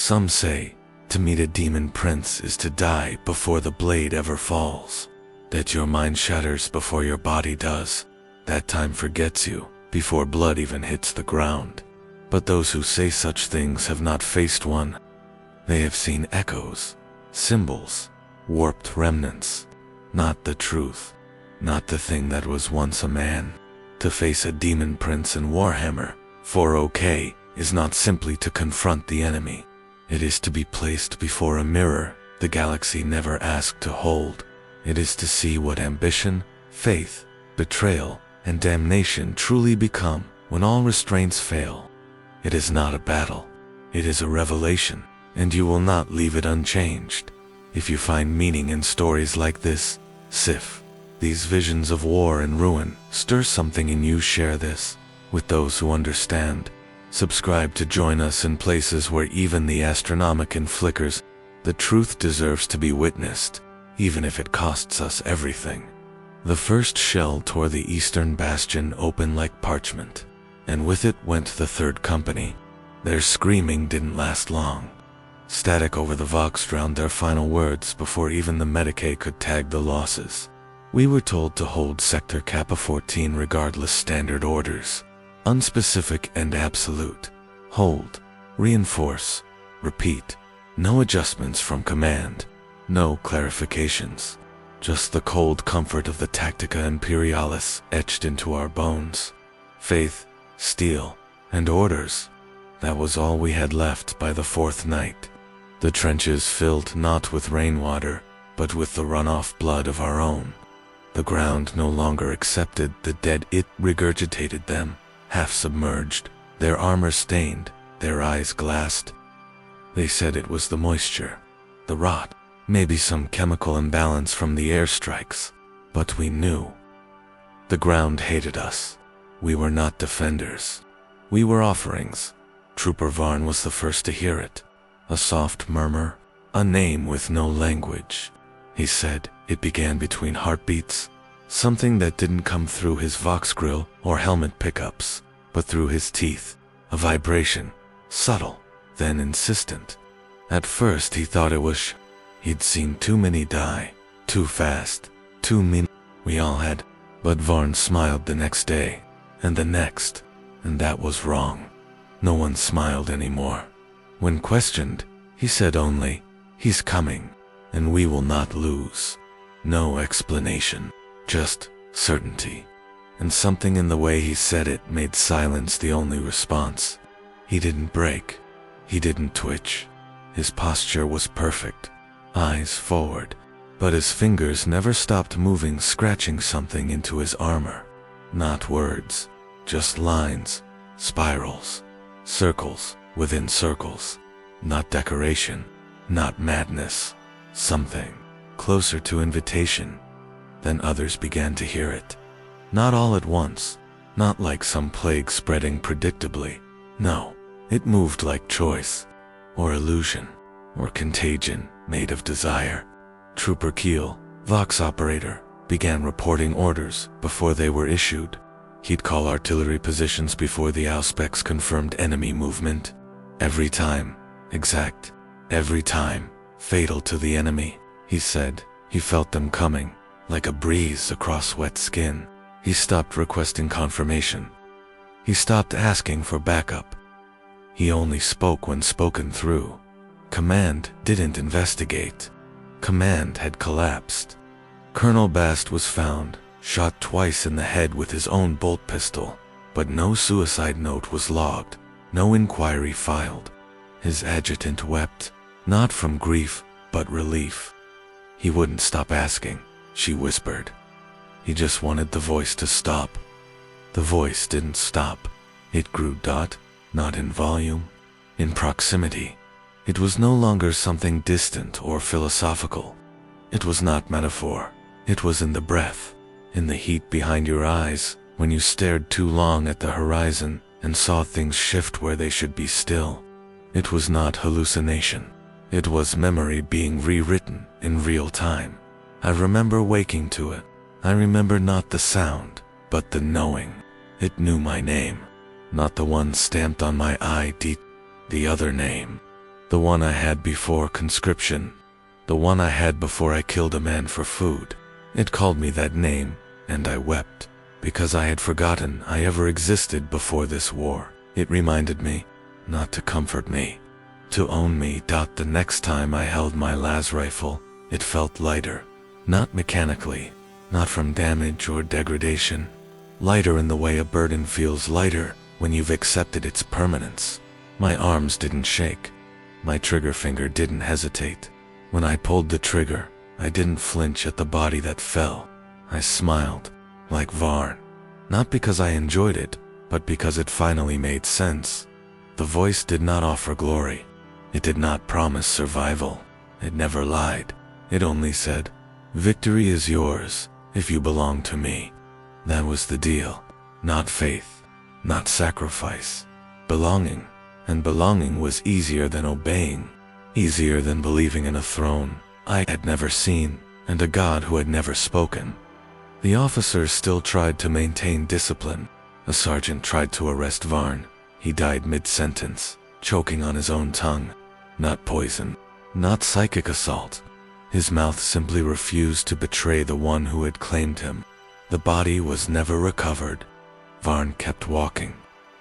Some say, to meet a Daemon Prince is to die before the blade ever falls. That your mind shatters before your body does. That time forgets you, before blood even hits the ground. But those who say such things have not faced one. They have seen echoes, symbols, warped remnants. Not the truth, not the thing that was once a man. To face a Daemon Prince in Warhammer 40K is not simply to confront the enemy. It is to be placed before a mirror the galaxy never asked to hold. It is to see what ambition, faith, betrayal, and damnation truly become when all restraints fail. It is not a battle. It is a revelation, and you will not leave it unchanged. If you find meaning in stories like this, Sif, these visions of war and ruin, stir something in you, share this with those who understand. Subscribe to join us in places where even the astronomican flickers. The truth deserves to be witnessed, even if it costs us everything. The first shell tore the eastern bastion open like parchment, and with it went the third company. Their screaming didn't last long. Static over the Vox drowned their final words before even the Medicae could tag the losses. We were told to hold Sector Kappa 14 regardless standard orders. Unspecific and absolute. Hold. Reinforce. Repeat. No adjustments from command. No clarifications. Just the cold comfort of the Tactica Imperialis etched into our bones. Faith, steel, and orders. That was all we had left by the fourth night. The trenches filled not with rainwater, but with the runoff blood of our own. The ground no longer accepted the dead, it regurgitated them, half submerged, their armor stained, their eyes glassed. They said it was the moisture, the rot, maybe some chemical imbalance from the airstrikes, but we knew. The ground hated us. We were not defenders. We were offerings. Trooper Varn was the first to hear it. A soft murmur, a name with no language. He said it began between heartbeats, something that didn't come through his Vox grill or helmet pickups, but through his teeth. A vibration, subtle, then insistent. At first he thought it was he'd seen too many die, too fast, too many. We all had. But Varn smiled the next day, and the next, and that was wrong. No one smiled anymore. When questioned, he said only, "He's coming, and we will not lose." No explanation, just certainty. And something in the way he said it made silence the only response. He didn't break. He didn't twitch. His posture was perfect, eyes forward, but his fingers never stopped moving, scratching something into his armor. Not words, just lines, spirals, circles within circles. Not decoration, not madness, something closer to invitation. Then others began to hear it. Not all at once, not like some plague spreading predictably. No, it moved like choice, or illusion, or contagion made of desire. Trooper Keel, Vox operator, began reporting orders before they were issued. He'd call artillery positions before the Auspex confirmed enemy movement. Every time, exact, every time, fatal to the enemy, he said. He felt them coming, like a breeze across wet skin. He stopped requesting confirmation. He stopped asking for backup. He only spoke when spoken through. Command didn't investigate. Command had collapsed. Colonel Bast was found, shot twice in the head with his own bolt pistol, but no suicide note was logged, no inquiry filed. His adjutant wept, not from grief, but relief. He wouldn't stop asking, she whispered. He just wanted the voice to stop. The voice didn't stop. It grew, not in volume, in proximity. It was no longer something distant or philosophical. It was not metaphor. It was in the breath, in the heat behind your eyes, when you stared too long at the horizon and saw things shift where they should be still. It was not hallucination. It was memory being rewritten in real time. I remember waking to it. I remember not the sound, but the knowing. It knew my name, not the one stamped on my ID, the other name. The one I had before conscription. The one I had before I killed a man for food. It called me that name, and I wept, because I had forgotten I ever existed before this war. It reminded me, not to comfort me, to own me. The next time I held my las rifle, it felt lighter. Not mechanically, not from damage or degradation. Lighter in the way a burden feels lighter when you've accepted its permanence. My arms didn't shake. My trigger finger didn't hesitate. When I pulled the trigger, I didn't flinch at the body that fell. I smiled, like Varn. Not because I enjoyed it, but because it finally made sense. The voice did not offer glory. It did not promise survival. It never lied. It only said, "Victory is yours, if you belong to me." That was the deal. Not faith, not sacrifice. Belonging. And belonging was easier than obeying. Easier than believing in a throne I had never seen, and a god who had never spoken. The officers still tried to maintain discipline. A sergeant tried to arrest Varn. He died mid-sentence, choking on his own tongue. Not poison, not psychic assault. His mouth simply refused to betray the one who had claimed him. The body was never recovered. Varn kept walking,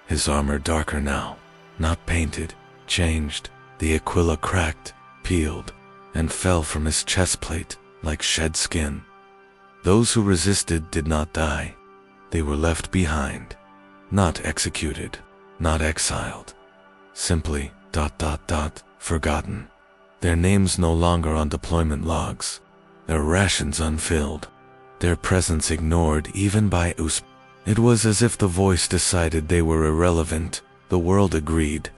his armor darker now, not painted, changed. The aquila cracked, peeled, and fell from his chestplate like shed skin. Those who resisted did not die. They were left behind, not executed, not exiled. Simply, forgotten. Their names no longer on deployment logs. Their rations unfilled. Their presence ignored even by USP. It was as if the voice decided they were irrelevant. The world agreed.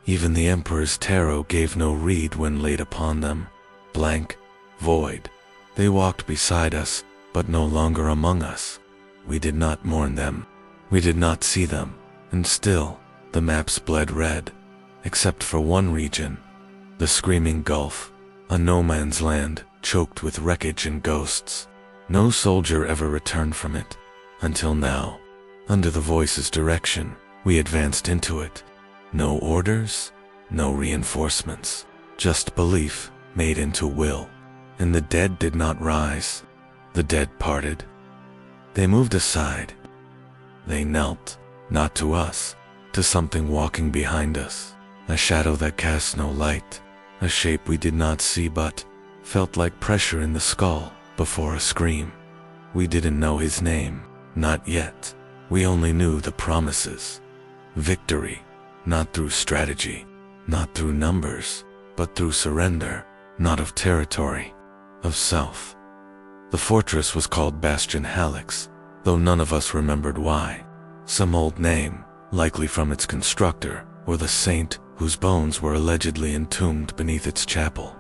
Even the Emperor's tarot gave no reed when laid upon them. Blank, void. They walked beside us, but no longer among us. We did not mourn them. We did not see them. And still, the maps bled red. Except for one region. The Screaming Gulf. A no-man's land, choked with wreckage and ghosts. No soldier ever returned from it. Until now. Under the voice's direction, we advanced into it. No orders, no reinforcements, just belief made into will. And the dead did not rise. The dead parted. They moved aside. They knelt, not to us, to something walking behind us. A shadow that cast no light. A shape we did not see but felt like pressure in the skull before a scream. We didn't know his name, not yet. We only knew the promises. Victory. Not through strategy, not through numbers, but through surrender, not of territory, of self. The fortress was called Bastion Hallex, though none of us remembered why. Some old name, likely from its constructor, or the saint whose bones were allegedly entombed beneath its chapel.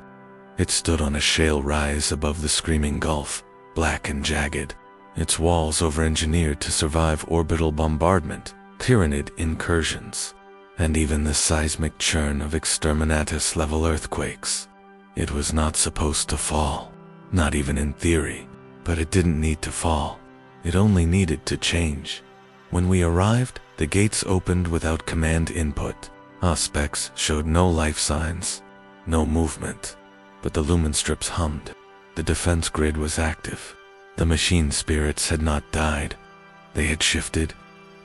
It stood on a shale rise above the Screaming Gulf, black and jagged, its walls over-engineered to survive orbital bombardment, Tyranid incursions, and even the seismic churn of exterminatus-level earthquakes. It was not supposed to fall, not even in theory, but it didn't need to fall. It only needed to change. When we arrived, the gates opened without command input. Auspex showed no life signs, no movement, but the lumen strips hummed. The defense grid was active. The machine spirits had not died. They had shifted.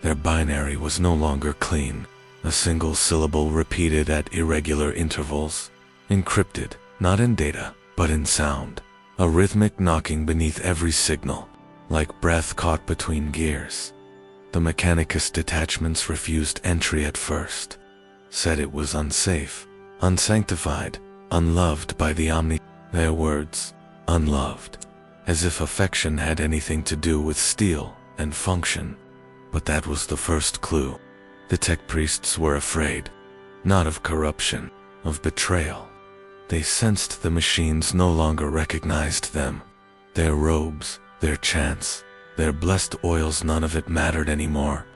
Their binary was no longer clean. A single syllable repeated at irregular intervals. Encrypted, not in data, but in sound. A rhythmic knocking beneath every signal, like breath caught between gears. The Mechanicus detachments refused entry at first. Said it was unsafe, unsanctified, unloved by the Omni. Their words, unloved. As if affection had anything to do with steel and function. But that was the first clue. The tech priests were afraid, not of corruption, of betrayal. They sensed the machines no longer recognized them. Their robes, their chants, their blessed oils, none of it mattered anymore.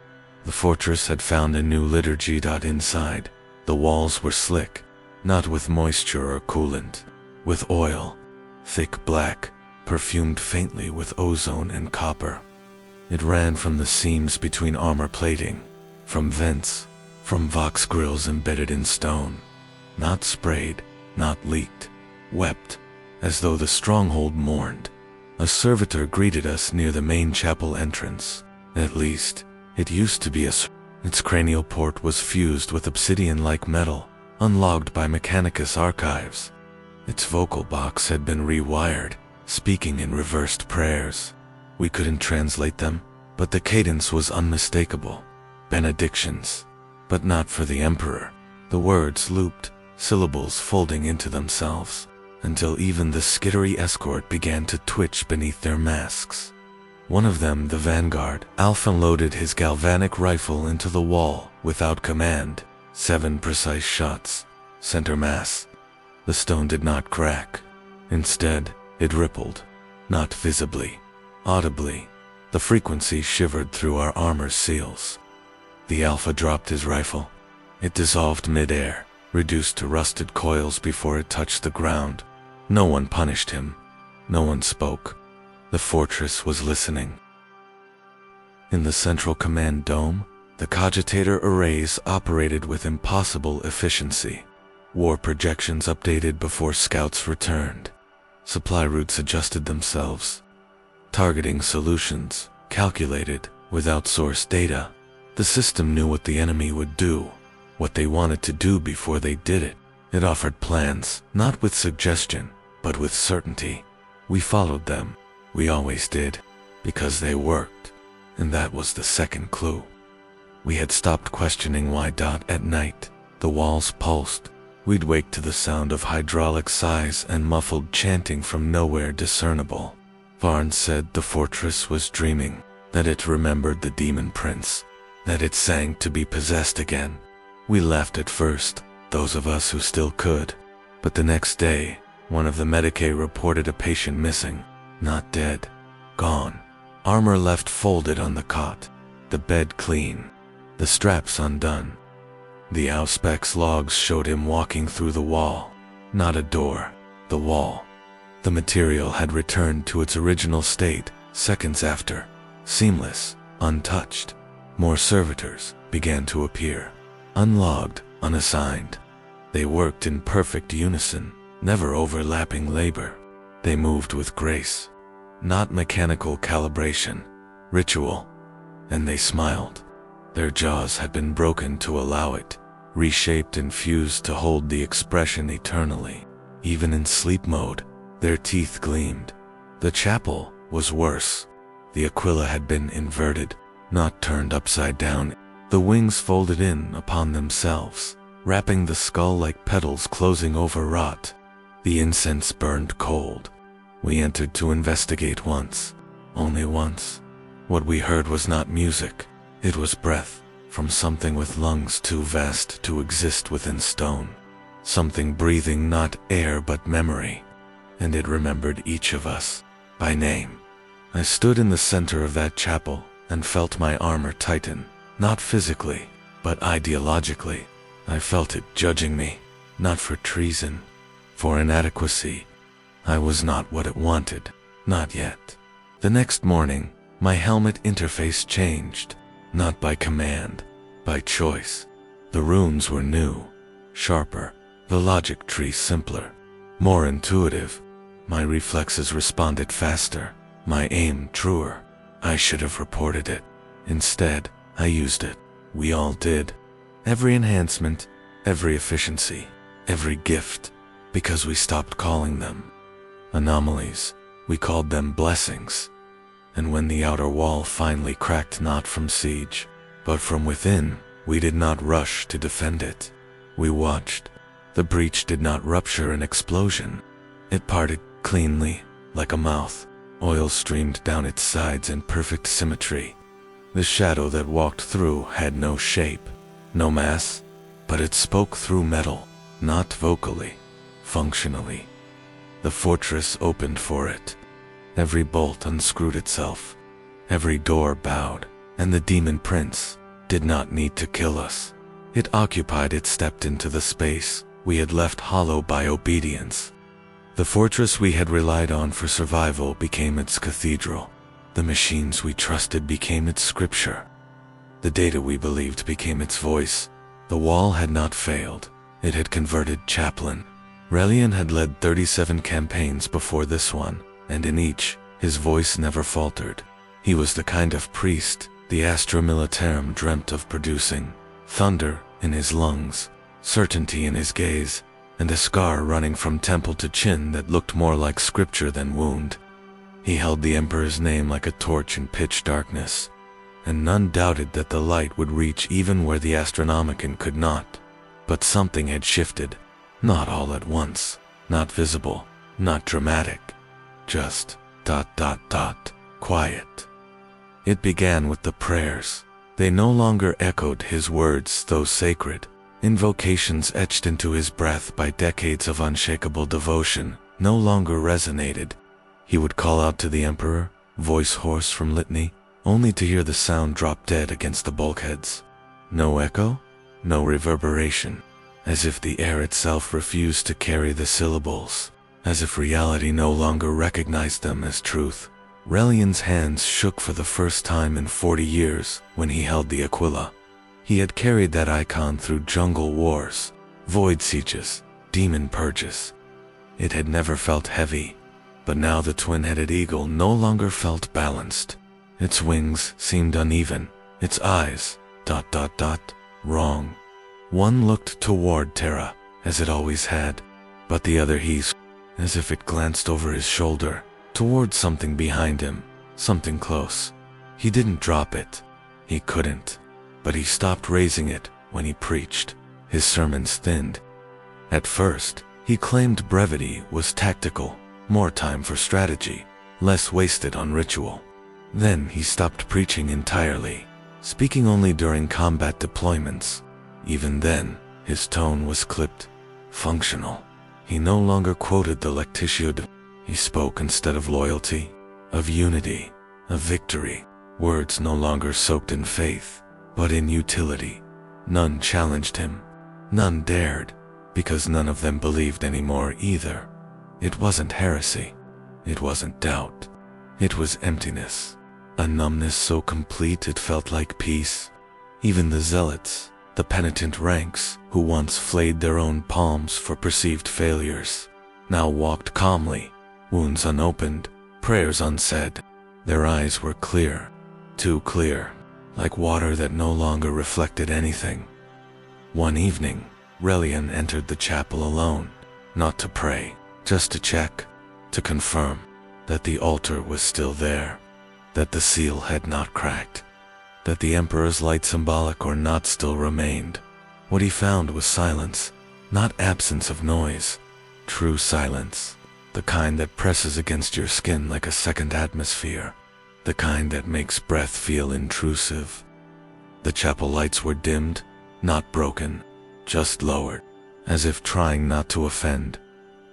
The fortress had found a new liturgy. Inside, the walls were slick, not with moisture or coolant, with oil, thick black, perfumed faintly with ozone and copper. It ran from the seams between armor plating, from vents, from vox grills embedded in stone. not sprayed, not leaked, wept, as though the stronghold mourned. A servitor greeted us near the main chapel entrance. At least, it used to be its cranial port was fused with obsidian-like metal, unlogged by Mechanicus archives. Its vocal box had been rewired, speaking in reversed prayers. We couldn't translate them, but the cadence was unmistakable. Benedictions. But not for the Emperor. The words looped, syllables folding into themselves, until even the skittery escort began to twitch beneath their masks. One of them, the vanguard, Alpha, loaded his galvanic rifle into the wall without command. 7 precise shots. Center mass. The stone did not crack. Instead, it rippled. Not visibly. Audibly. The frequency shivered through our armor's seals. The Alpha dropped his rifle. It dissolved mid-air, reduced to rusted coils before it touched the ground. No one punished him. No one spoke. The fortress was listening. In the central command dome, the cogitator arrays operated with impossible efficiency. War projections updated before scouts returned. Supply routes adjusted themselves. Targeting solutions calculated without source data. The system knew what the enemy would do, what they wanted to do before they did it. It offered plans, not with suggestion, but with certainty. We followed them. We always did, because they worked. And that was the second clue. We had stopped questioning why. At night, the walls pulsed. We'd wake to the sound of hydraulic sighs and muffled chanting from nowhere discernible. Varn said the fortress was dreaming, that it remembered the Daemon Prince, that it sang to be possessed again. We laughed at first, those of us who still could. But the next day, one of the Medicae reported a patient missing, not dead, gone. Armor left folded on the cot, the bed clean, the straps undone. The Auspex logs showed him walking through the wall, not a door, the wall. The material had returned to its original state seconds after, seamless, untouched. More servitors began to appear, unlogged, unassigned. They worked in perfect unison, never overlapping labor. They moved with grace, not mechanical calibration, ritual. And they smiled. Their jaws had been broken to allow it, reshaped and fused to hold the expression eternally. Even in sleep mode, their teeth gleamed. The chapel was worse. The Aquila had been inverted, not turned upside down. The wings folded in upon themselves, wrapping the skull like petals closing over rot. The incense burned cold. We entered to investigate once, only once. What we heard was not music. It was breath, from something with lungs too vast to exist within stone. Something breathing not air but memory. And it remembered each of us, by name. I stood in the center of that chapel and felt my armor tighten, not physically, but ideologically. I felt it judging me, not for treason, for inadequacy. I was not what it wanted, not yet. The next morning, my helmet interface changed, not by command, by choice. The runes were new, sharper, the logic tree simpler, more intuitive. My reflexes responded faster, my aim truer. I should have reported it. Instead, I used it. We all did. Every enhancement, every efficiency, every gift, because we stopped calling them anomalies. We called them blessings. And when the outer wall finally cracked, not from siege, but from within, we did not rush to defend it. We watched. The breach did not rupture an explosion. It parted cleanly, like a mouth. Oil streamed down its sides in perfect symmetry. The shadow that walked through had no shape, no mass, but it spoke through metal, not vocally, functionally. The fortress opened for it. Every bolt unscrewed itself. Every door bowed, and the Daemon Prince did not need to kill us. It occupied it, stepped into the space we had left hollow by obedience. The fortress we had relied on for survival became its cathedral. The machines we trusted became its scripture. The data we believed became its voice. The wall had not failed. It had converted chaplain. Relian had led 37 campaigns before this one, and in each, his voice never faltered. He was the kind of priest the Astra Militarum dreamt of producing. Thunder in his lungs, certainty in his gaze, and a scar running from temple to chin that looked more like scripture than wound. He held the Emperor's name like a torch in pitch darkness, and none doubted that the light would reach even where the Astronomicon could not. But something had shifted, not all at once, not visible, not dramatic, just ... quiet. It began with the prayers. They no longer echoed his words, though sacred. Invocations etched into his breath by decades of unshakable devotion no longer resonated. He would call out to the Emperor, voice hoarse from litany, only to hear the sound drop dead against the bulkheads. No echo, no reverberation, as if the air itself refused to carry the syllables, as if reality no longer recognized them as truth. Relian's hands shook for the first time in 40 years when he held the Aquila. He had carried that icon through jungle wars, void sieges, demon purges. It had never felt heavy, but now the twin-headed eagle no longer felt balanced. Its wings seemed uneven, its eyes ... wrong. One looked toward Terra, as it always had, but the other as if it glanced over his shoulder, toward something behind him, something close. He didn't drop it. He couldn't. But he stopped raising it when he preached. His sermons thinned. At first, he claimed brevity was tactical, more time for strategy, less wasted on ritual. Then he stopped preaching entirely, speaking only during combat deployments. Even then, his tone was clipped, functional. He no longer quoted the Lectitio Divina. He spoke instead of loyalty, of unity, of victory. Words no longer soaked in faith, but in utility. None challenged him. None dared, because none of them believed anymore either. It wasn't heresy. It wasn't doubt. It was emptiness. A numbness so complete it felt like peace. Even the zealots, the penitent ranks, who once flayed their own palms for perceived failures, now walked calmly, wounds unopened, prayers unsaid. Their eyes were clear, too clear, like water that no longer reflected anything. One evening, Relian entered the chapel alone, not to pray, just to check, to confirm that the altar was still there, that the seal had not cracked, that the Emperor's light symbolic or not still remained. What he found was silence, not absence of noise, true silence. The kind that presses against your skin like a second atmosphere. The kind that makes breath feel intrusive. The chapel lights were dimmed, not broken, just lowered, as if trying not to offend.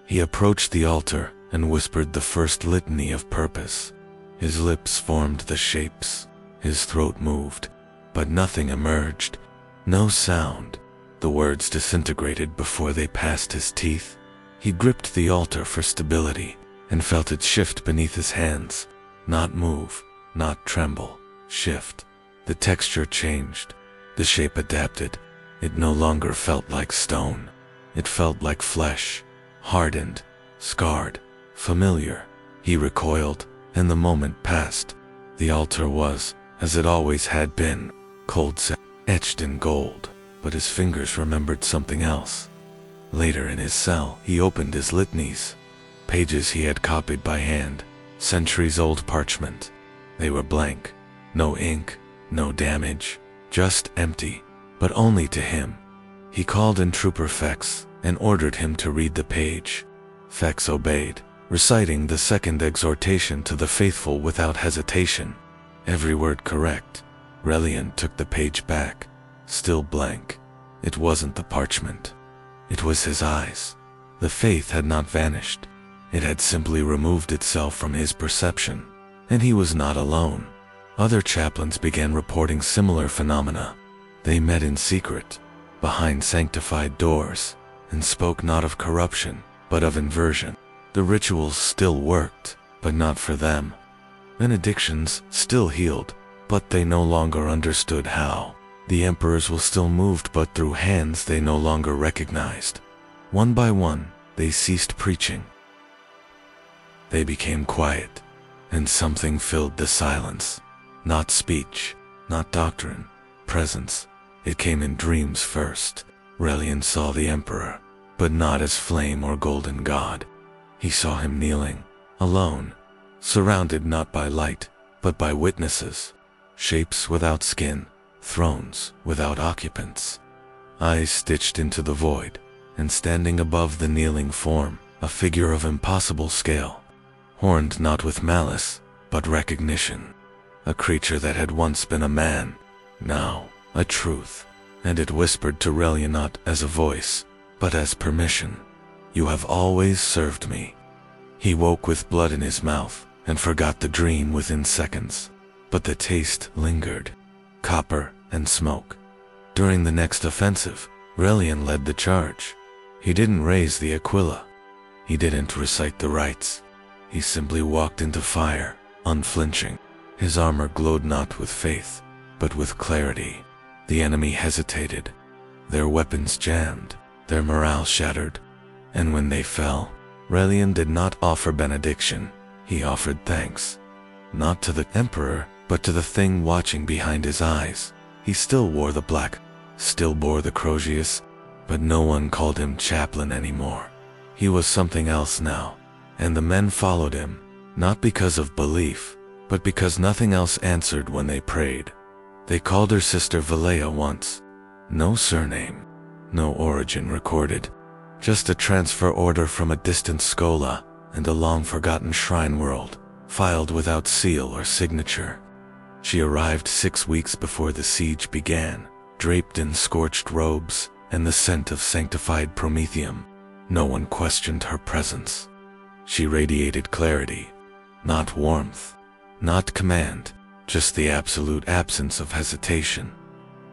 He approached the altar and whispered the first litany of purpose. His lips formed the shapes, his throat moved, but nothing emerged, no sound. The words disintegrated before they passed his teeth. He gripped the altar for stability and felt it shift beneath his hands. Not move, not tremble, shift. The texture changed. The shape adapted. It no longer felt like stone. It felt like flesh, hardened, scarred, familiar. He recoiled, and the moment passed. The altar was, as it always had been, cold set, etched in gold, but his fingers remembered something else. Later in his cell, he opened his litanies, pages he had copied by hand, centuries-old parchment. They were blank, no ink, no damage, just empty, but only to him. He called in Trooper Fex and ordered him to read the page. Fex obeyed, reciting the second exhortation to the faithful without hesitation. Every word correct. Relian took the page back, still blank. It wasn't the parchment. It was his eyes. The faith had not vanished. It had simply removed itself from his perception. And he was not alone. Other chaplains began reporting similar phenomena. They met in secret, behind sanctified doors, and spoke not of corruption, but of inversion. The rituals still worked, but not for them. Benedictions still healed, but they no longer understood how. The emperors were still moved, but through hands they no longer recognized. One by one, they ceased preaching. They became quiet, and something filled the silence. Not speech, not doctrine, presence. It came in dreams first. Relian saw the emperor, but not as flame or golden god. He saw him kneeling, alone, surrounded not by light, but by witnesses. Shapes without skin, thrones without occupants. Eyes stitched into the void, and standing above the kneeling form, a figure of impossible scale. Horned not with malice, but recognition. A creature that had once been a man, now a truth. And it whispered to Relian not as a voice, but as permission. You have always served me. He woke with blood in his mouth, and forgot the dream within seconds. But the taste lingered. Copper and smoke. During the next offensive, Relian led the charge. He didn't raise the Aquila. He didn't recite the rites. He simply walked into fire, unflinching. His armor glowed not with faith, but with clarity. The enemy hesitated. Their weapons jammed, their morale shattered. And when they fell, Relian did not offer benediction. He offered thanks. Not to the emperor, but to the thing watching behind his eyes. He still wore the black, still bore the crozius, but no one called him chaplain anymore. He was something else now, and the men followed him, not because of belief, but because nothing else answered when they prayed. They called her sister Valea once. No surname, no origin recorded, just a transfer order from a distant Scola and a long-forgotten shrine world, filed without seal or signature. She arrived 6 weeks before the siege began, draped in scorched robes and the scent of sanctified promethium. No one questioned her presence. She radiated clarity, not warmth, not command, just the absolute absence of hesitation.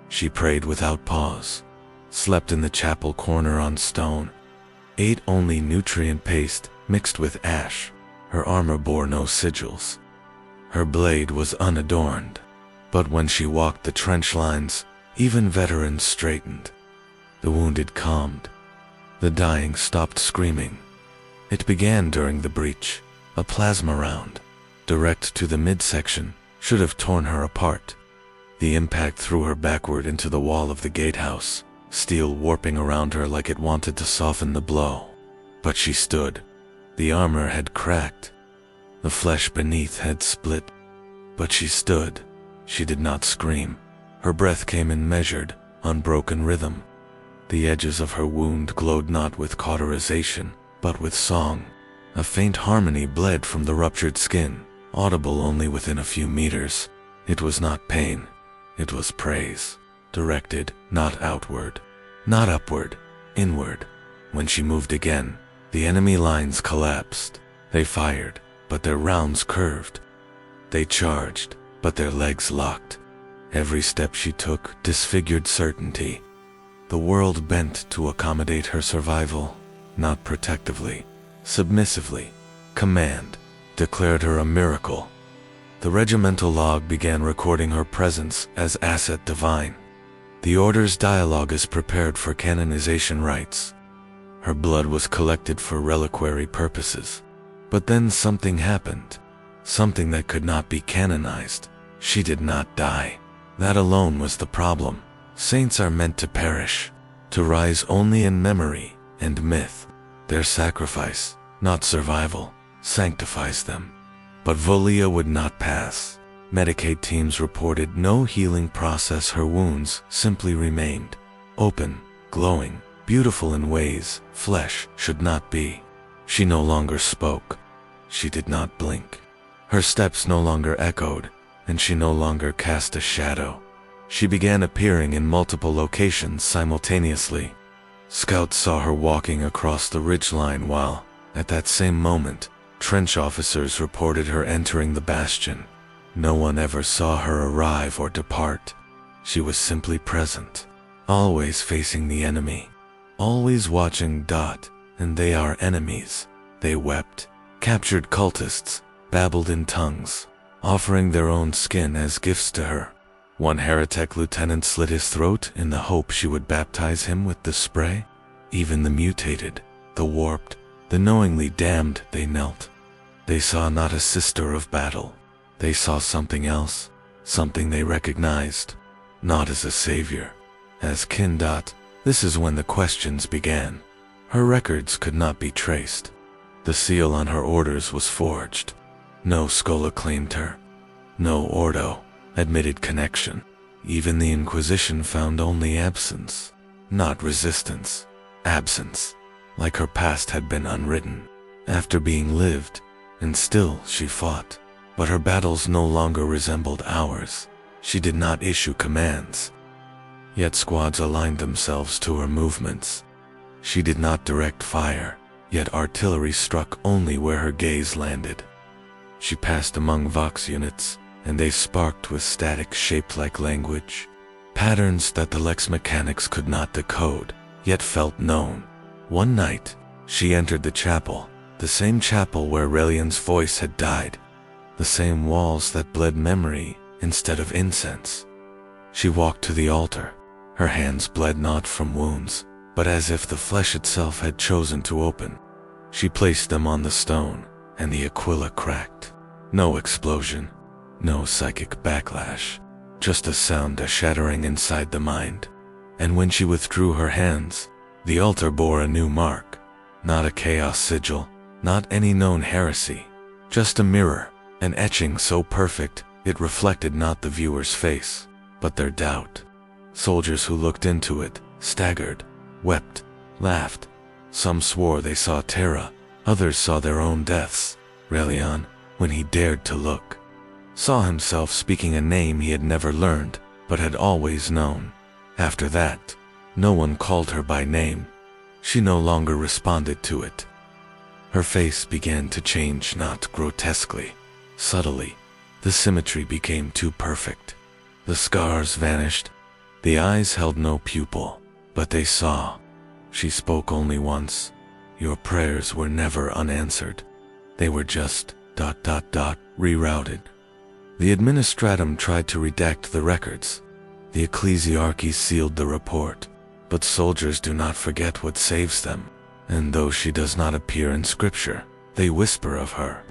She prayed without pause, slept in the chapel corner on stone, ate only nutrient paste mixed with ash. Her armor bore no sigils. Her blade was unadorned, but when she walked the trench lines, even veterans straightened. The wounded calmed. The dying stopped screaming. It began during the breach, a plasma round, direct to the midsection, should have torn her apart. The impact threw her backward into the wall of the gatehouse, steel warping around her like it wanted to soften the blow. But she stood. The armor had cracked. The flesh beneath had split. But she stood. She did not scream. Her breath came in measured, unbroken rhythm. The edges of her wound glowed not with cauterization, but with song. A faint harmony bled from the ruptured skin, audible only within a few meters. It was not pain. It was praise. Directed, not outward, not upward, inward. When she moved again, the enemy lines collapsed. They fired, but their rounds curved. They charged, but their legs locked. Every step she took disfigured certainty. The world bent to accommodate her survival, not protectively, submissively. Command declared her a miracle. The regimental log began recording her presence as asset divine. The order's dialogue is prepared for canonization rites. Her blood was collected for reliquary purposes. But then something happened. Something that could not be canonized. She did not die. That alone was the problem. Saints are meant to perish, to rise only in memory and myth. Their sacrifice, not survival, sanctifies them. But Volea would not pass. Medicaid teams reported no healing process. Her wounds simply remained. Open, glowing, beautiful in ways flesh should not be. She no longer spoke. She did not blink. Her steps no longer echoed, and she no longer cast a shadow. She began appearing in multiple locations simultaneously. Scouts saw her walking across the ridgeline while, at that same moment, trench officers reported her entering the bastion. No one ever saw her arrive or depart. She was simply present, always facing the enemy, always watching. And they are enemies. They wept, captured cultists, babbled in tongues, offering their own skin as gifts to her. One heretic lieutenant slit his throat in the hope she would baptize him with the spray. Even the mutated, the warped, the knowingly damned, they knelt. They saw not a sister of battle. They saw something else, something they recognized, not as a savior, as kin. This is when the questions began. Her records could not be traced. The seal on her orders was forged. No schola claimed her. No ordo admitted connection. Even the Inquisition found only absence, not resistance. Absence, like her past had been unwritten, after being lived, and still she fought. But her battles no longer resembled ours. She did not issue commands, yet squads aligned themselves to her movements. She did not direct fire, yet artillery struck only where her gaze landed. She passed among Vox units, and they sparked with static shaped like language, patterns that the Lex mechanics could not decode, yet felt known. One night, she entered the chapel, the same chapel where Aurelian's voice had died, the same walls that bled memory instead of incense. She walked to the altar. Her hands bled not from wounds, but as if the flesh itself had chosen to open. She placed them on the stone, and the aquila cracked. No explosion, no psychic backlash, just a sound, a shattering inside the mind. And when she withdrew her hands, the altar bore a new mark. Not a chaos sigil, not any known heresy, just a mirror, an etching so perfect it reflected not the viewer's face, but their doubt. Soldiers who looked into it staggered, wept, laughed. Some swore they saw Terra, others saw their own deaths. Aurelian, when he dared to look, saw himself speaking a name he had never learned, but had always known. After that, no one called her by name. She no longer responded to it. Her face began to change, not grotesquely, subtly. The symmetry became too perfect. The scars vanished. The eyes held no pupil, but they saw. She spoke only once. Your prayers were never unanswered. They were just ... rerouted. The administratum tried to redact the records. The ecclesiarchy sealed the report. But soldiers do not forget what saves them. And though she does not appear in scripture, they whisper of her.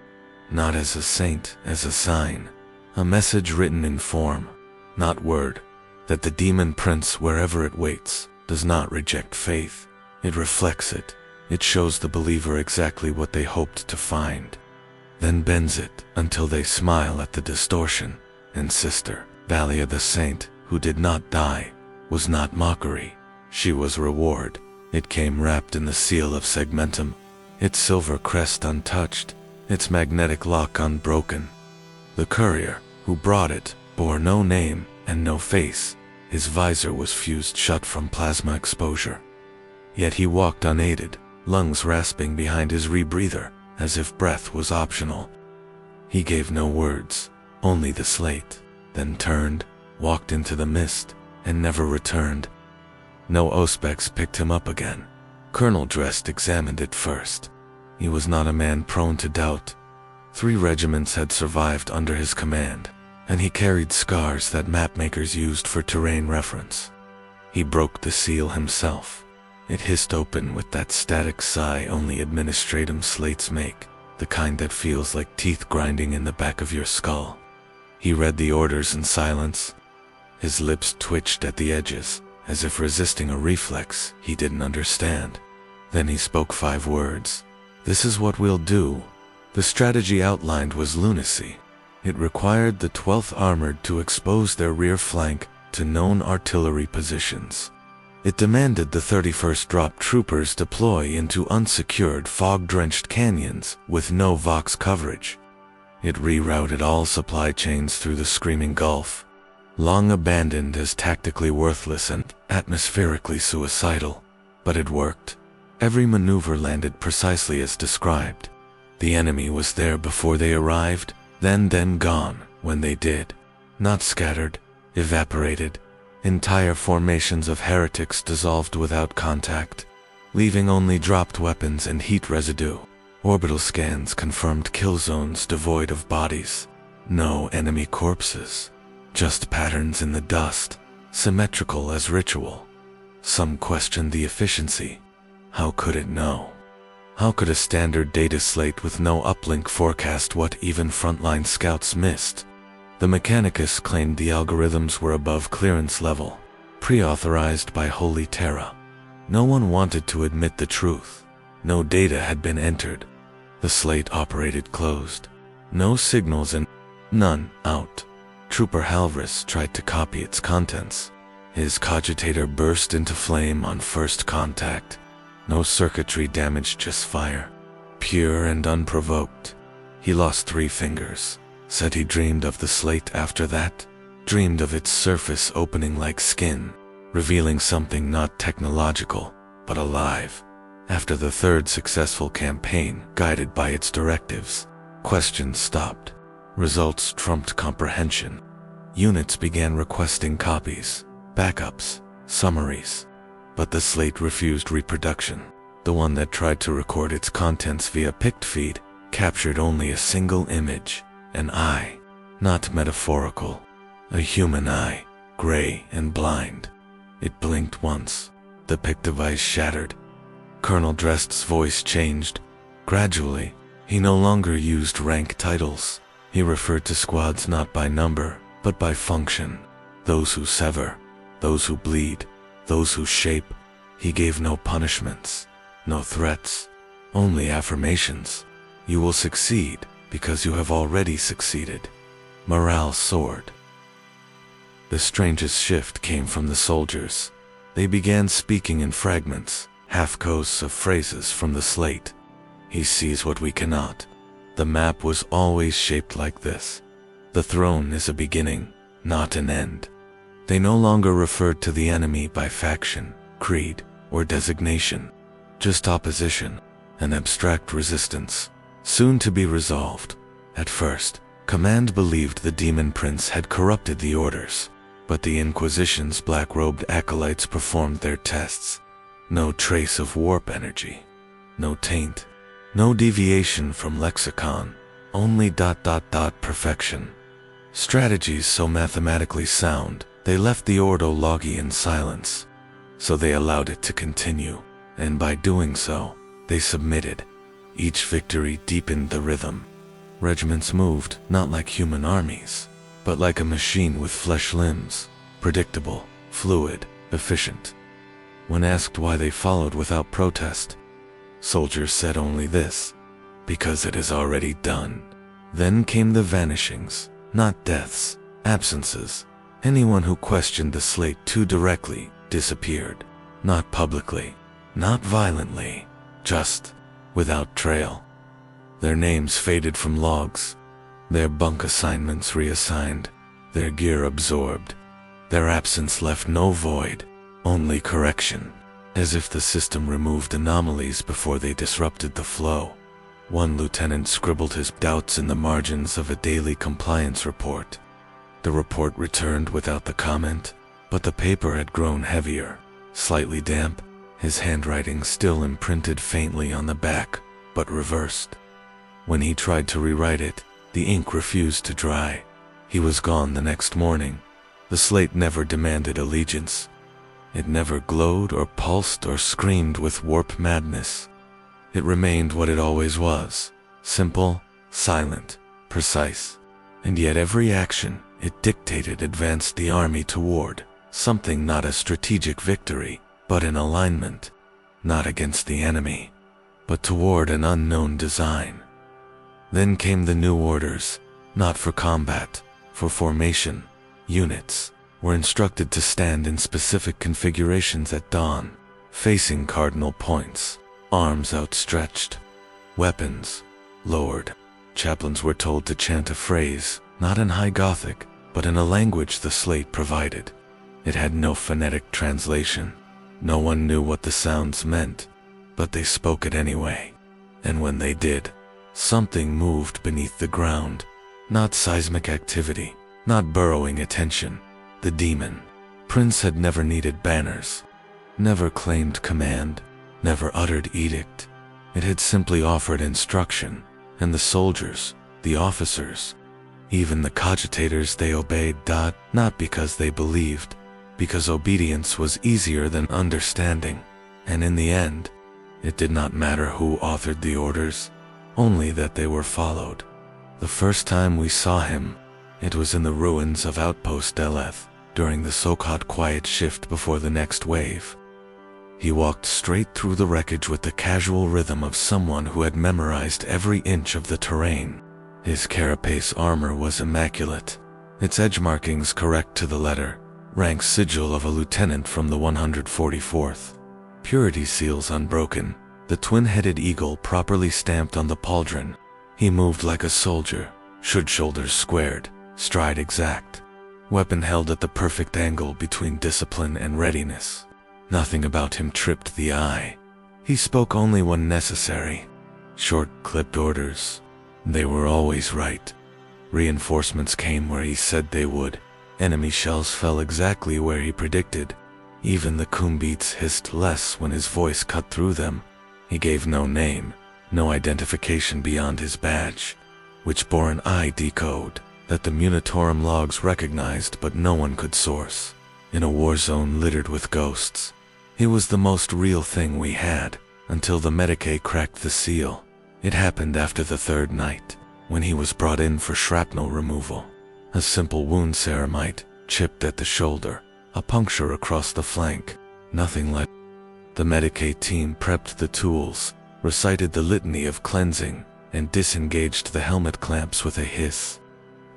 Not as a saint, as a sign. A message written in form, not word. That the Daemon Prince, wherever it waits, does not reject faith. It reflects it. It shows the believer exactly what they hoped to find. Then bends it until they smile at the distortion. And Sister Valia the saint, who did not die, was not mockery. She was reward. It came wrapped in the seal of segmentum, its silver crest untouched, its magnetic lock unbroken. The courier, who brought it, bore no name and no face. His visor was fused shut from plasma exposure. Yet he walked unaided, lungs rasping behind his rebreather, as if breath was optional. He gave no words, only the slate, then turned, walked into the mist, and never returned. No Auspex picked him up again. Colonel Drest examined it first. He was not a man prone to doubt. 3 regiments had survived under his command, and he carried scars that mapmakers used for terrain reference. He broke the seal himself. It hissed open with that static sigh only administratum slates make, the kind that feels like teeth grinding in the back of your skull. He read the orders in silence. His lips twitched at the edges, as if resisting a reflex he didn't understand. Then he spoke 5 words. This is what we'll do. The strategy outlined was lunacy. It required the 12th Armored to expose their rear flank to known artillery positions. It demanded the 31st drop troopers deploy into unsecured fog-drenched canyons with no Vox coverage. It rerouted all supply chains through the Screaming Gulf, long abandoned as tactically worthless and atmospherically suicidal. But it worked. Every maneuver landed precisely as described. The enemy was there before they arrived, then gone when they did. Not scattered, evaporated. Entire formations of heretics dissolved without contact, leaving only dropped weapons and heat residue. Orbital scans confirmed kill zones devoid of bodies. No enemy corpses. just patterns in the dust, symmetrical as ritual. Some questioned the efficiency. How could it know? How could a standard data slate with no uplink forecast what even frontline scouts missed? The Mechanicus claimed the algorithms were above clearance level, pre-authorized by Holy Terra. No one wanted to admit the truth. No data had been entered. The slate operated closed. No signals and none out. Trooper Halvris tried to copy its contents. His cogitator burst into flame on first contact. No circuitry damage, just fire. Pure and unprovoked. He lost 3 fingers. Said he dreamed of the slate after that. Dreamed of its surface opening like skin, revealing something not technological, but alive. After the 3rd successful campaign, guided by its directives, questions stopped. Results trumped comprehension. Units began requesting copies, backups, summaries. But the slate refused reproduction. The one that tried to record its contents via pict feed captured only a single image, an eye, not metaphorical. A human eye, gray and blind. It blinked once. The pict device shattered. Colonel Drest's voice changed. Gradually, he no longer used rank titles. He referred to squads not by number, but by function. Those who sever, those who bleed, those who shape. He gave no punishments, no threats, only affirmations. You will succeed because you have already succeeded. Morale soared. The strangest shift came from the soldiers. They began speaking in fragments, half-coasts of phrases from the slate. He sees what we cannot. The map was always shaped like this. The throne is a beginning, not an end. They no longer referred to the enemy by faction, creed, or designation. Just opposition, an abstract resistance, soon to be resolved. At first, Command believed the Daemon Prince had corrupted the orders, but the Inquisition's black-robed acolytes performed their tests. No trace of warp energy, no taint, no deviation from lexicon, only ... perfection. Strategies so mathematically sound, they left the Ordo Logi in silence. So they allowed it to continue, and by doing so, they submitted. Each victory deepened the rhythm. Regiments moved, not like human armies, but like a machine with flesh limbs, predictable, fluid, efficient. When asked why they followed without protest, soldiers said only this: because it is already done. Then came the vanishings, not deaths, absences. Anyone who questioned the slate too directly disappeared. Not publicly, not violently, just without trail. Their names faded from logs, their bunk assignments reassigned, their gear absorbed. Their absence left no void, only correction, as if the system removed anomalies before they disrupted the flow. One lieutenant scribbled his doubts in the margins of a daily compliance report. The report returned without the comment, but the paper had grown heavier, slightly damp, his handwriting still imprinted faintly on the back, but reversed. When he tried to rewrite it, the ink refused to dry. He was gone the next morning. The slate never demanded allegiance. It never glowed or pulsed or screamed with warp madness. It remained what it always was: simple, silent, precise. And yet every action it dictated advanced the army toward something, not a strategic victory, but an alignment, not against the enemy, but toward an unknown design. Then came the new orders, not for combat, for formation. Units were instructed to stand in specific configurations at dawn, facing cardinal points, arms outstretched, weapons lowered. Chaplains were told to chant a phrase, not in High Gothic, but in a language the slate provided. It had no phonetic translation. No one knew what the sounds meant, but they spoke it anyway. And when they did, something moved beneath the ground. Not seismic activity, not burrowing attention. The Daemon Prince had never needed banners, never claimed command, never uttered edict. It had simply offered instruction, and the soldiers, the officers, Even the cogitators they obeyed, not because they believed, because obedience was easier than understanding. And in the end, it did not matter who authored the orders, only that they were followed. The first time we saw him, it was in the ruins of Outpost Deleth, during the so-called quiet shift before the next wave. He walked straight through the wreckage with the casual rhythm of someone who had memorized every inch of the terrain. His carapace armor was immaculate, its edge markings correct to the letter, rank sigil of a lieutenant from the 144th. Purity seals unbroken, the twin-headed eagle properly stamped on the pauldron. He moved like a soldier, shoulders squared, stride exact, weapon held at the perfect angle between discipline and readiness. Nothing about him tripped the eye. He spoke only when necessary. Short, clipped orders. They were always right. Reinforcements came where he said they would. Enemy shells fell exactly where he predicted. Even the Kumbeats hissed less when his voice cut through them. He gave no name, no identification beyond his badge, which bore an ID code that the Munitorum logs recognized but no one could source. In a war zone littered with ghosts, he was the most real thing we had, until the Medicae cracked the seal. It happened after the third night, when he was brought in for shrapnel removal. A simple wound ceramite, chipped at the shoulder, a puncture across the flank, nothing like. The Medicae team prepped the tools, recited the litany of cleansing, and disengaged the helmet clamps with a hiss.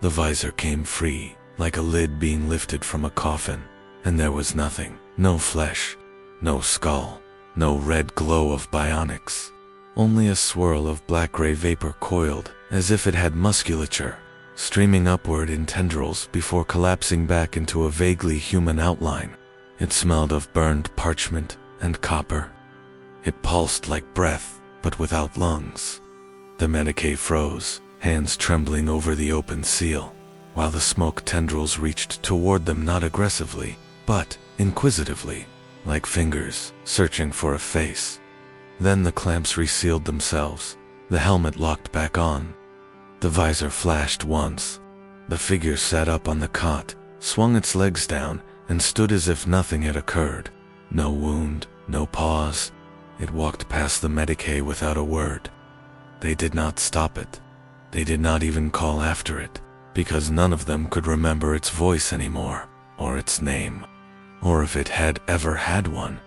The visor came free, like a lid being lifted from a coffin, and there was nothing, no flesh, no skull, no red glow of bionics, only a swirl of black-gray vapor coiled, as if it had musculature, streaming upward in tendrils before collapsing back into a vaguely human outline. It smelled of burned parchment and copper. It pulsed like breath, but without lungs. The Medicae froze, hands trembling over the open seal, while the smoke tendrils reached toward them not aggressively, but inquisitively, like fingers searching for a face. Then the clamps resealed themselves, the helmet locked back on. The visor flashed once. The figure sat up on the cot, swung its legs down, and stood as if nothing had occurred. No wound, no pause. It walked past the Medicae without a word. They did not stop it. They did not even call after it, because none of them could remember its voice anymore, or its name, or if it had ever had one.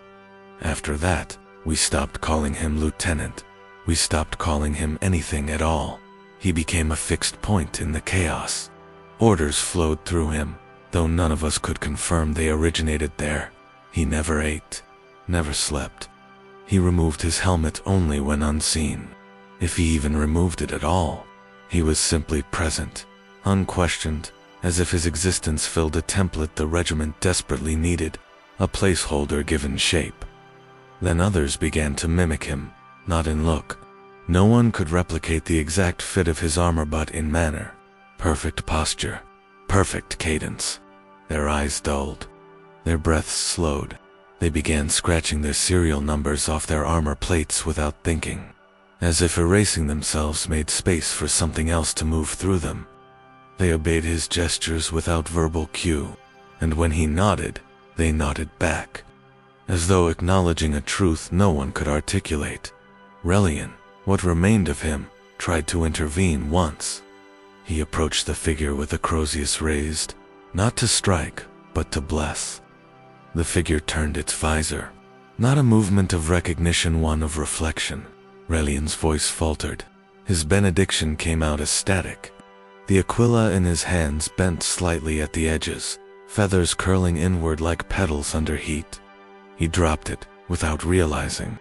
After that, we stopped calling him Lieutenant. We stopped calling him anything at all. He became a fixed point in the chaos. Orders flowed through him, though none of us could confirm they originated there. He never ate, never slept. He removed his helmet only when unseen, if he even removed it at all. He was simply present, unquestioned, as if his existence filled a template the regiment desperately needed, a placeholder given shape. Then others began to mimic him, not in look. No one could replicate the exact fit of his armor but in manner. Perfect posture, perfect cadence. Their eyes dulled, their breaths slowed. They began scratching their serial numbers off their armor plates without thinking, as if erasing themselves made space for something else to move through them. They obeyed his gestures without verbal cue, and when he nodded, they nodded back, as though acknowledging a truth no one could articulate. Relian, what remained of him, tried to intervene once. He approached the figure with the Crozius raised, not to strike, but to bless. The figure turned its visor, not a movement of recognition, one of reflection. Relian's voice faltered. His benediction came out as static. The aquila in his hands bent slightly at the edges, feathers curling inward like petals under heat. He dropped it, without realizing.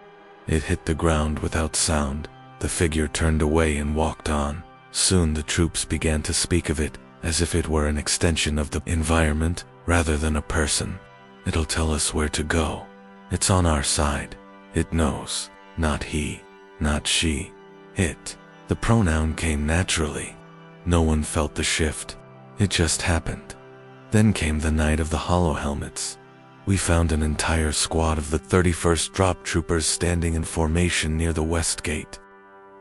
It hit the ground without sound. The figure turned away and walked on. Soon the troops began to speak of it, as if it were an extension of the environment, rather than a person. It'll tell us where to go. It's on our side. It knows. Not he. Not she. It. The pronoun came naturally. No one felt the shift. It just happened. Then came the night of the hollow helmets. We found an entire squad of the 31st drop troopers standing in formation near the west gate.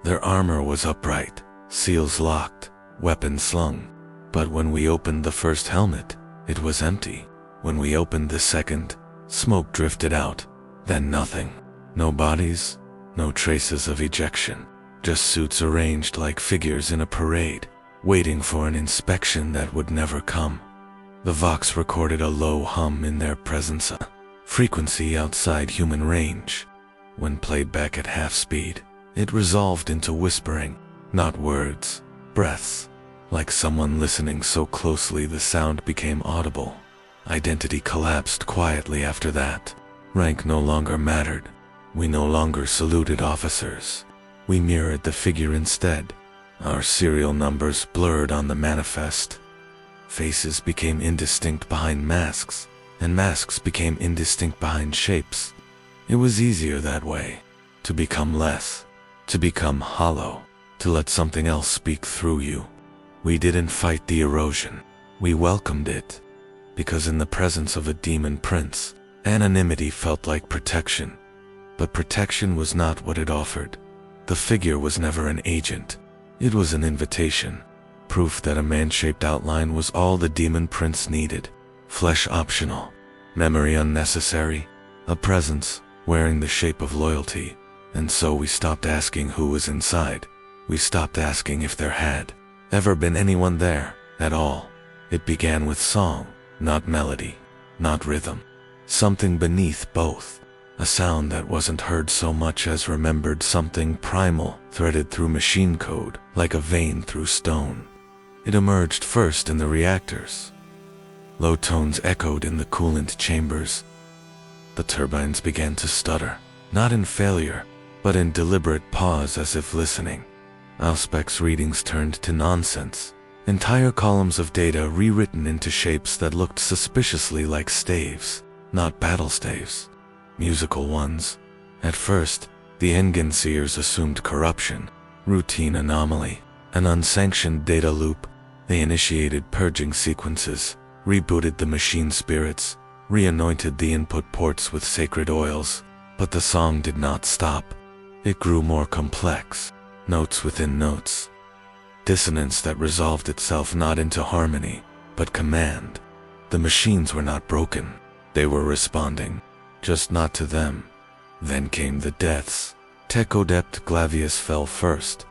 Their armor was upright, seals locked, weapons slung. But when we opened the first helmet, it was empty. When we opened the second, smoke drifted out, then nothing. No bodies, no traces of ejection, just suits arranged like figures in a parade, waiting for an inspection that would never come. The Vox recorded a low hum in their presence, a frequency outside human range. When played back at half speed, it resolved into whispering, not words, breaths, like someone listening so closely the sound became audible. Identity collapsed quietly after that. Rank no longer mattered. We no longer saluted officers. We mirrored the figure instead. Our serial numbers blurred on the manifest. Faces became indistinct behind masks, and masks became indistinct behind shapes. It was easier that way, to become less, to become hollow, to let something else speak through you. We didn't fight the erosion. We welcomed it. Because in the presence of a Daemon Prince, anonymity felt like protection. But protection was not what it offered. The figure was never an agent. It was an invitation. Proof that a man-shaped outline was all the Daemon Prince needed. Flesh optional. Memory unnecessary. A presence, wearing the shape of loyalty. And so we stopped asking who was inside. We stopped asking if there had ever been anyone there, at all. It began with song, not melody, not rhythm. Something beneath both. A sound that wasn't heard so much as remembered, something primal, threaded through machine code, like a vein through stone. It emerged first in the reactors. Low tones echoed in the coolant chambers. The turbines began to stutter, not in failure, but in deliberate pause as if listening. Auspex readings turned to nonsense. Entire columns of data rewritten into shapes that looked suspiciously like staves, not battle staves. Musical ones. At first, the Enginseers assumed corruption, routine anomaly, an unsanctioned data loop. They initiated purging sequences, rebooted the machine spirits, re-anointed the input ports with sacred oils. But the song did not stop. It grew more complex. Notes within notes. Dissonance that resolved itself not into harmony, but command. The machines were not broken. They were responding, just not to them. Then came the deaths. Techodept Glavius fell first.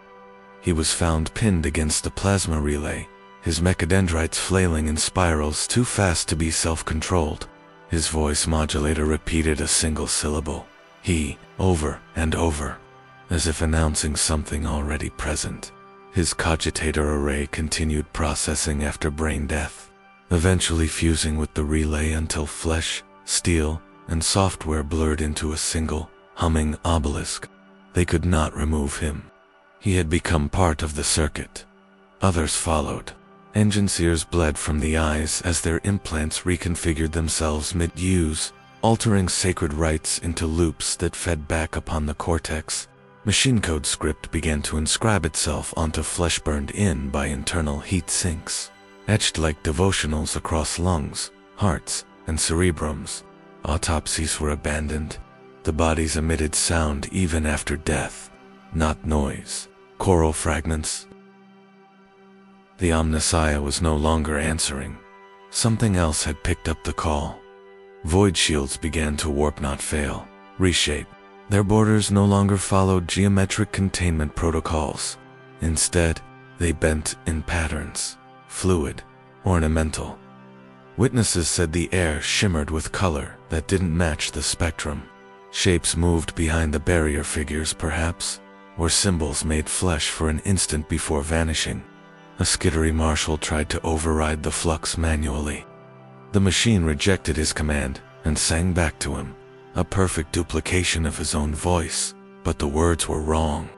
He was found pinned against the plasma relay, his mechadendrites flailing in spirals too fast to be self-controlled. His voice modulator repeated a single syllable. He, over and over, as if announcing something already present. His cogitator array continued processing after brain death, eventually fusing with the relay until flesh, steel, and software blurred into a single, humming obelisk. They could not remove him. He had become part of the circuit. Others followed. Enginseers bled from the eyes as their implants reconfigured themselves mid-use, altering sacred rites into loops that fed back upon the cortex. Machine code script began to inscribe itself onto flesh burned in by internal heat sinks, etched like devotionals across lungs, hearts, and cerebrums. Autopsies were abandoned. The bodies emitted sound even after death, not noise. Choral fragments. The Omnissiah was no longer answering. Something else had picked up the call. Void shields began to warp, not fail, reshape. Their borders no longer followed geometric containment protocols. Instead, they bent in patterns, fluid, ornamental. Witnesses said the air shimmered with color that didn't match the spectrum. Shapes moved behind the barrier figures, perhaps, or symbols made flesh for an instant before vanishing. A skittery marshal tried to override the flux manually. The machine rejected his command and sang back to him. A perfect duplication of his own voice, but the words were wrong.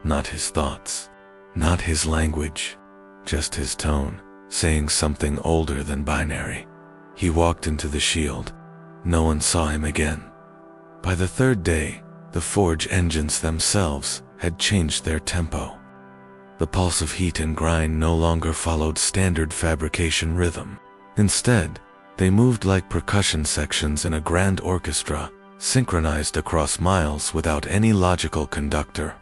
Not his thoughts, not his language, just his tone, saying something older than binary. He walked into the shield. No one saw him again. By the third day, the forge engines themselves had changed their tempo. The pulse of heat and grind no longer followed standard fabrication rhythm. Instead, they moved like percussion sections in a grand orchestra, synchronized across miles without any logical conductor.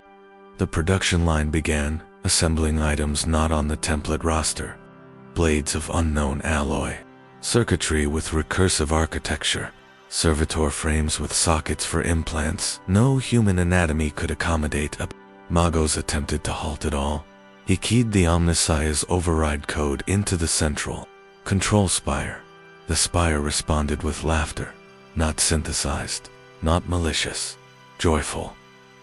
The production line began, assembling items not on the template roster. blades of unknown alloy, circuitry with recursive architecture, servitor frames with sockets for implants no human anatomy could accommodate. Magos attempted to halt it all. He keyed the Omnissiah's override code into the central control spire. The spire responded with laughter, not synthesized, not malicious, joyful.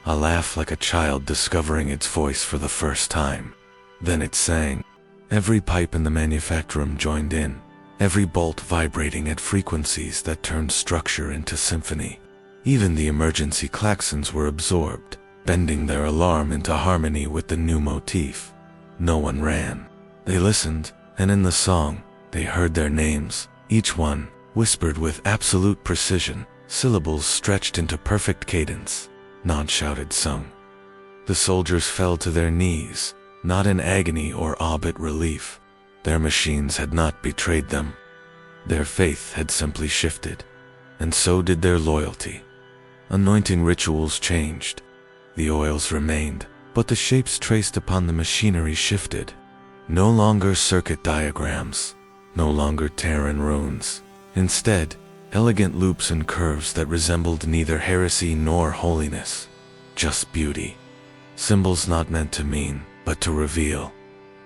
A laugh like a child discovering its voice for the first time. Then it sang. Every pipe in the manufactorum joined in, every bolt vibrating at frequencies that turned structure into symphony. Even the emergency klaxons were absorbed, bending their alarm into harmony with the new motif. No one ran. They listened, and in the song, they heard their names, each one whispered with absolute precision, syllables stretched into perfect cadence, not shouted sung. The soldiers fell to their knees, not in agony or but relief. Their machines had not betrayed them. Their faith had simply shifted, and so did their loyalty. Anointing rituals changed. The oils remained, but the shapes traced upon the machinery shifted. No longer circuit diagrams, no longer Terran runes. Instead, elegant loops and curves that resembled neither heresy nor holiness, just beauty. Symbols not meant to mean, but to reveal.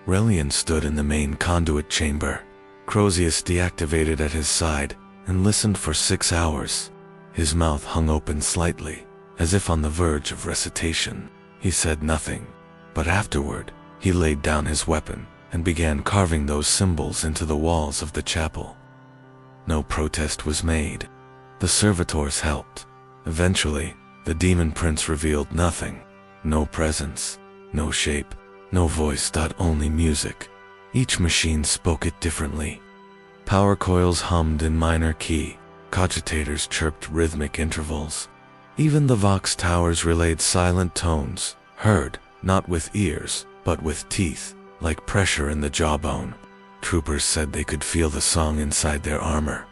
Relian stood in the main conduit chamber. Crozius deactivated at his side and listened for 6 hours. His mouth hung open slightly, as if on the verge of recitation. He said nothing, but afterward, he laid down his weapon and began carving those symbols into the walls of the chapel. No protest was made. The servitors helped. Eventually, the Daemon Prince revealed nothing. No presence, no shape, no voice. Only music. Each machine spoke it differently. Power coils hummed in minor key. Cogitators chirped rhythmic intervals. Even the Vox towers relayed silent tones, heard, not with ears, but with teeth, like pressure in the jawbone. Troopers said they could feel the song inside their armor.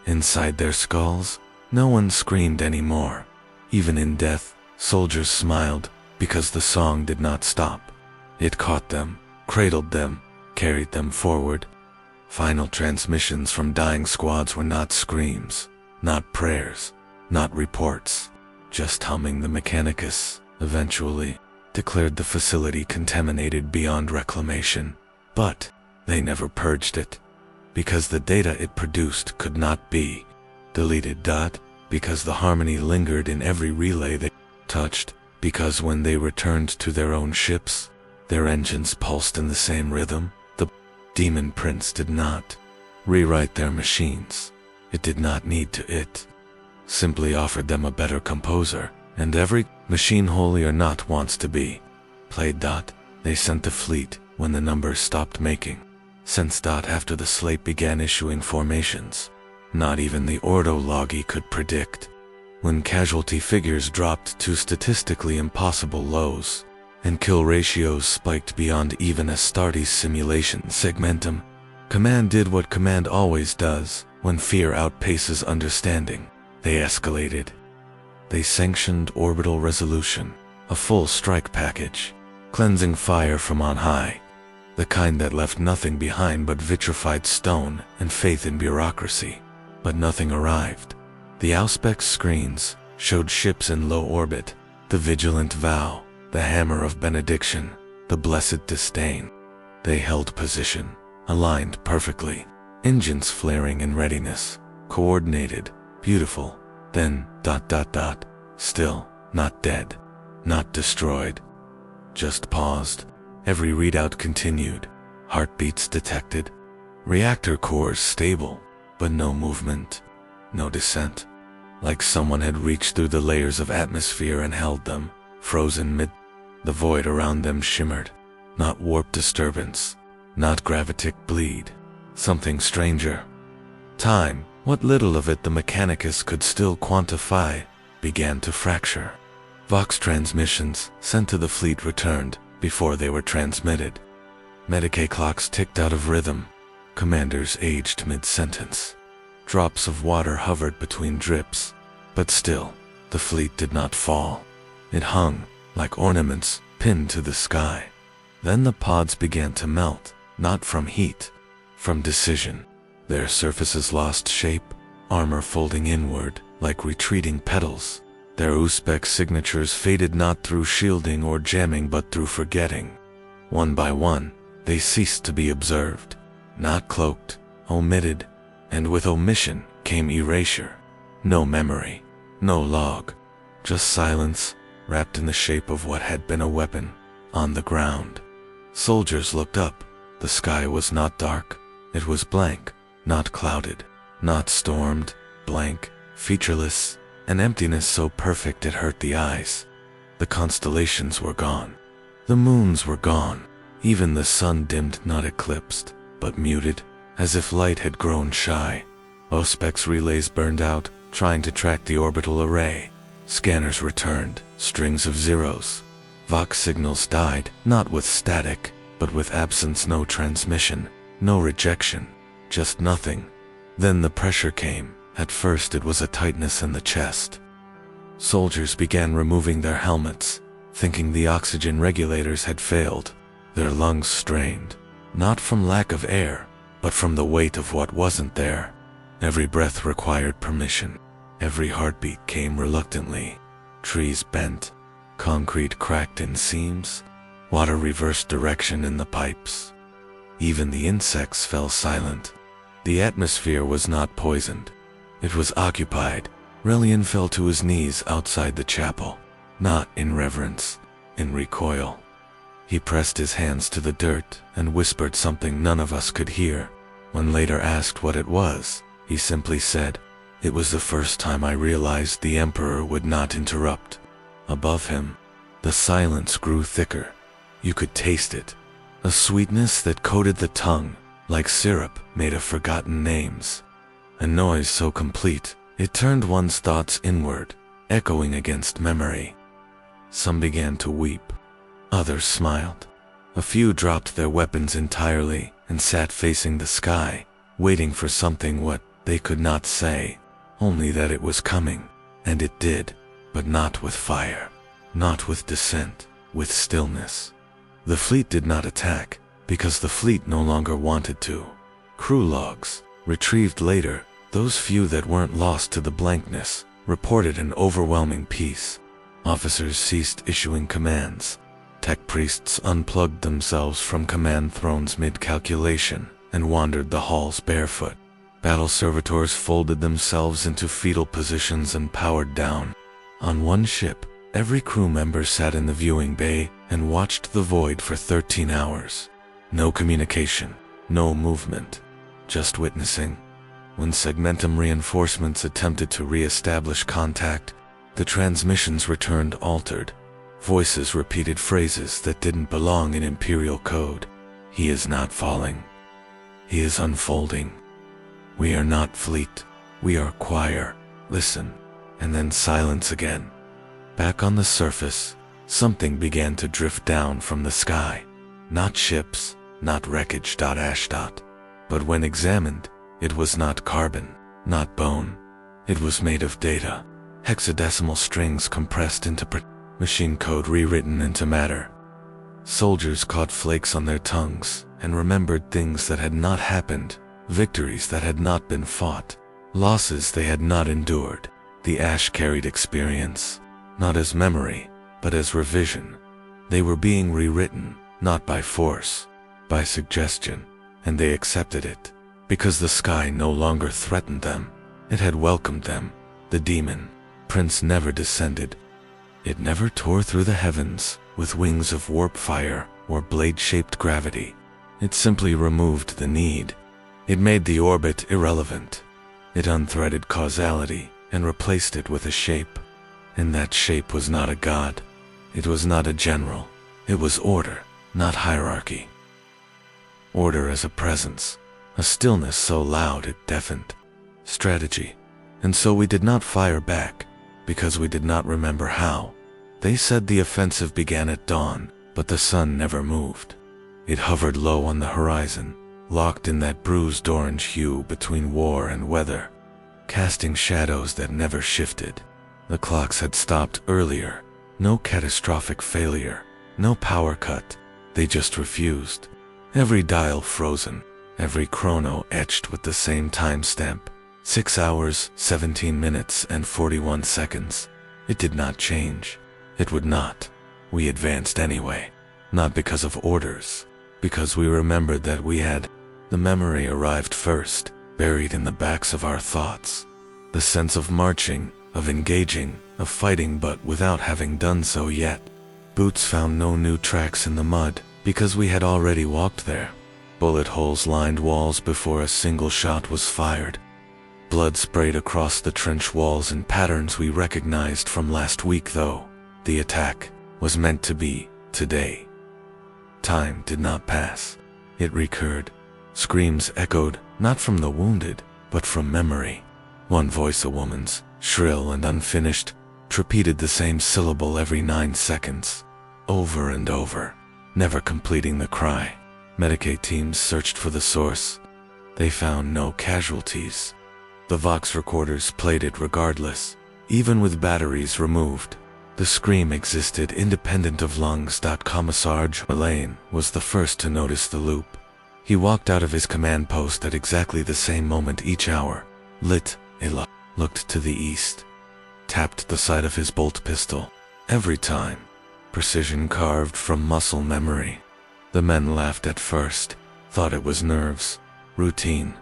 Inside their skulls, no one screamed anymore. Even in death, soldiers smiled, because the song did not stop. It caught them, cradled them, carried them forward. Final transmissions from dying squads were not screams, not prayers, not reports, just humming. The Mechanicus, eventually, declared the facility contaminated beyond reclamation. But they never purged it, because the data it produced could not be deleted. Because the harmony lingered in every relay they touched, because when they returned to their own ships, their engines pulsed in the same rhythm. The Daemon Prince did not rewrite their machines. It did not need to. It simply offered them a better composer, and every machine, holy or not, wants to be played. They sent the fleet when the numbers stopped making sense. After the slate began issuing formations, not even the Ordo Logi could predict. When casualty figures dropped to statistically impossible lows, and kill ratios spiked beyond even Astartes simulation segmentum, command did what command always does when fear outpaces understanding. They escalated. They sanctioned orbital resolution, a full strike package, cleansing fire from on high, the kind that left nothing behind but vitrified stone and faith in bureaucracy. But nothing arrived. The Auspex screens showed ships in low orbit, the vigilant vow, the hammer of benediction, the blessed disdain. They held position, aligned perfectly, engines flaring in readiness, coordinated, beautiful. Then, still, not dead, not destroyed. Just paused. Every readout continued, heartbeats detected, reactor cores stable, but no movement, no descent. Like someone had reached through the layers of atmosphere and held them, frozen mid. The void around them shimmered. Not warp disturbance, not gravitic bleed. Something stranger. Time, what little of it the Mechanicus could still quantify, began to fracture. Vox transmissions sent to the fleet returned before they were transmitted. Medicae clocks ticked out of rhythm. Commanders aged mid-sentence. Drops of water hovered between drips, but still, the fleet did not fall. It hung, like ornaments, pinned to the sky. Then the pods began to melt, not from heat, from decision. Their surfaces lost shape, armor folding inward like retreating petals. Their Uzbek signatures faded not through shielding or jamming but through forgetting. One by one, they ceased to be observed, not cloaked, omitted, and with omission came erasure. No memory, no log, just silence wrapped in the shape of what had been a weapon on the ground. Soldiers looked up. The sky was not dark, it was blank, not clouded, not stormed, blank, featureless, an emptiness so perfect it hurt the eyes. The constellations were gone. The moons were gone. Even the sun dimmed, not eclipsed, but muted, as if light had grown shy. Ospec's relays burned out, trying to track the orbital array. Scanners returned, strings of zeros. Vox signals died, not with static, but with absence. No transmission, no rejection, just nothing. Then the pressure came. At first it was a tightness in the chest. Soldiers began removing their helmets, thinking the oxygen regulators had failed. Their lungs strained, not from lack of air, but from the weight of what wasn't there. Every breath required permission. Every heartbeat came reluctantly. Trees bent, concrete cracked in seams, water reversed direction in the pipes. Even the insects fell silent. The atmosphere was not poisoned. It was occupied. Relian fell to his knees outside the chapel, not in reverence, in recoil. He pressed his hands to the dirt and whispered something none of us could hear. When later asked what it was, he simply said, "It was the first time I realized the Emperor would not interrupt." Above him, the silence grew thicker. You could taste it, a sweetness that coated the tongue, like syrup made of forgotten names. A noise so complete, it turned one's thoughts inward, echoing against memory. Some began to weep. Others smiled. A few dropped their weapons entirely and sat facing the sky, waiting for something what they could not say, only that it was coming. And it did, but not with fire, not with dissent, with stillness. The fleet did not attack, because the fleet no longer wanted to. Crew logs, retrieved later, those few that weren't lost to the blankness, reported an overwhelming peace. Officers ceased issuing commands. Tech priests unplugged themselves from command thrones mid-calculation and wandered the halls barefoot. Battle servitors folded themselves into fetal positions and powered down. On one ship, every crew member sat in the viewing bay and watched the void for 13 hours. No communication, no movement, just witnessing. When segmentum reinforcements attempted to re-establish contact, the transmissions returned altered. Voices repeated phrases that didn't belong in Imperial code. He is not falling. He is unfolding. We are not fleet. We are choir. Listen. And then silence again. Back on the surface, something began to drift down from the sky. Not ships, not wreckage. Ash. But when examined, it was not carbon, not bone. It was made of data. Hexadecimal strings compressed into machine code rewritten into matter. Soldiers caught flakes on their tongues and remembered things that had not happened, victories that had not been fought, losses they had not endured. The ash carried experience, not as memory, but as revision. They were being rewritten, not by force, by suggestion, and they accepted it, because the sky no longer threatened them. It had welcomed them. The Daemon Prince never descended. It never tore through the heavens with wings of warp fire or blade-shaped gravity. It simply removed the need. It made the orbit irrelevant. It unthreaded causality and replaced it with a shape. And that shape was not a god. It was not a general. It was order, not hierarchy. Order as a presence, a stillness so loud it deafened. Strategy. And so we did not fire back, because we did not remember how. They said the offensive began at dawn, but the sun never moved. It hovered low on the horizon, locked in that bruised orange hue between war and weather, casting shadows that never shifted. The clocks had stopped earlier. No catastrophic failure, no power cut. They just refused. Every dial frozen, every chrono etched with the same timestamp, 6 hours, 17 minutes, and 41 seconds. It did not change. It would not. We advanced anyway. Not because of orders, because we remembered that we had. The memory arrived first, buried in the backs of our thoughts. The sense of marching, of engaging, of fighting, but without having done so yet. Boots found no new tracks in the mud, because we had already walked there. Bullet holes lined walls before a single shot was fired. Blood sprayed across the trench walls in patterns we recognized from last week, though the attack was meant to be today. Time did not pass. It recurred. Screams echoed, not from the wounded, but from memory. One voice, a woman's, shrill and unfinished, repeated the same syllable every 9 seconds, over and over, never completing the cry. Medicaid teams searched for the source. They found no casualties. The Vox recorders played it regardless, even with batteries removed. The scream existed independent of lungs. Commissar Lane was the first to notice the loop. He walked out of his command post at exactly the same moment each hour, lit a looked to the east, tapped the sight of his bolt pistol. Every time, precision carved from muscle memory. The men laughed at first, thought it was nerves, routine.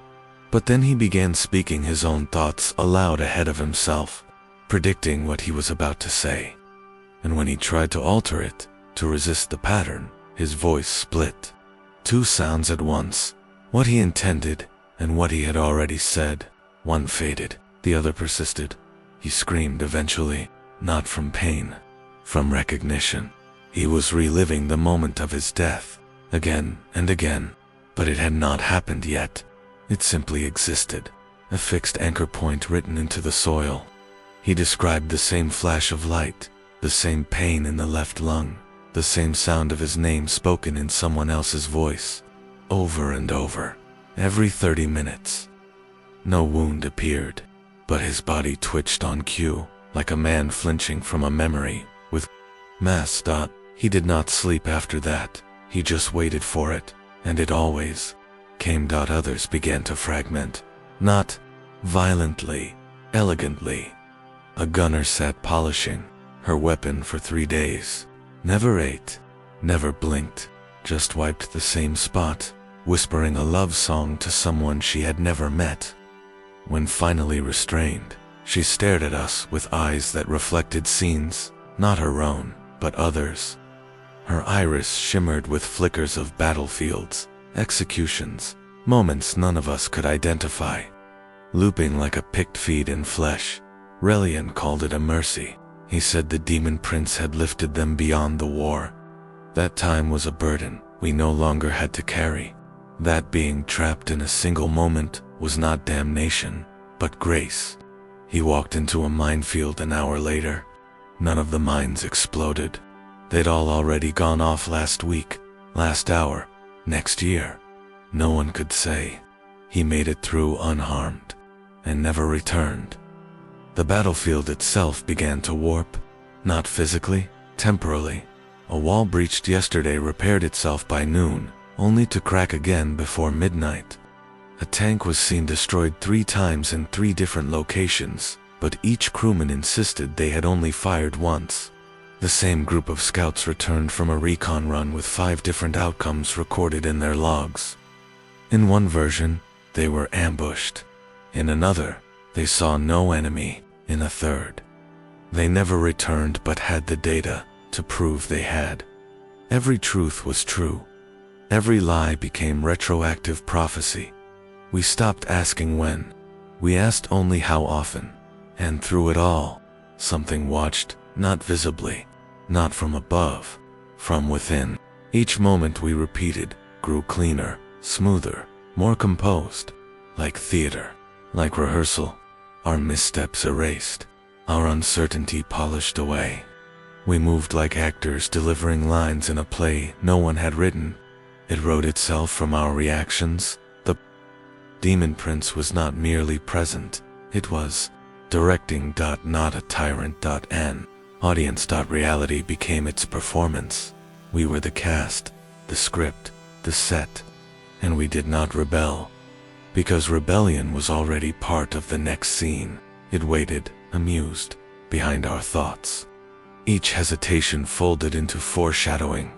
But then he began speaking his own thoughts aloud ahead of himself, predicting what he was about to say. And when he tried to alter it, to resist the pattern, his voice split. 2 sounds at once, what he intended and what he had already said. One faded, the other persisted. He screamed eventually, not from pain, from recognition. He was reliving the moment of his death, again and again, but it had not happened yet. It simply existed, a fixed anchor point written into the soil. He described the same flash of light, the same pain in the left lung, the same sound of his name spoken in someone else's voice, over and over, every 30 minutes. No wound appeared, but his body twitched on cue, like a man flinching from a memory, with mass. He did not sleep after that, he just waited for it, and it always came. Others began to fragment, not violently, elegantly. A gunner sat polishing her weapon for 3 days, never ate, never blinked, just wiped the same spot, whispering a love song to someone she had never met. When finally restrained, she stared at us with eyes that reflected scenes, not her own, but others. Her iris shimmered with flickers of battlefields, executions, moments none of us could identify. Looping like a picked feed in flesh, Relian called it a mercy. He said the Daemon Prince had lifted them beyond the war. That time was a burden we no longer had to carry. That being trapped in a single moment was not damnation, but grace. He walked into a minefield an hour later. None of the mines exploded. They'd all already gone off last week, last hour, next year. No one could say. He made it through unharmed, and never returned. The battlefield itself began to warp, not physically, temporally. A wall breached yesterday repaired itself by noon, only to crack again before midnight. A tank was seen destroyed 3 times in 3 different locations, but each crewman insisted they had only fired once. The same group of scouts returned from a recon run with 5 different outcomes recorded in their logs. In one version, they were ambushed. In another, they saw no enemy. In a third, they never returned but had the data to prove they had. Every truth was true. Every lie became retroactive prophecy. We stopped asking when. We asked only how often. And through it all, something watched, not visibly, not from above, from within. Each moment we repeated grew cleaner, smoother, more composed, like theater, like rehearsal. Our missteps erased, our uncertainty polished away. We moved like actors delivering lines in a play no one had written. It wrote itself from our reactions. The Daemon Prince was not merely present, it was directing. Not a tyrant. An audience. Reality became its performance. We were the cast, the script, the set. and we did not rebel. Because rebellion was already part of the next scene. It waited, amused, behind our thoughts. Each hesitation folded into foreshadowing.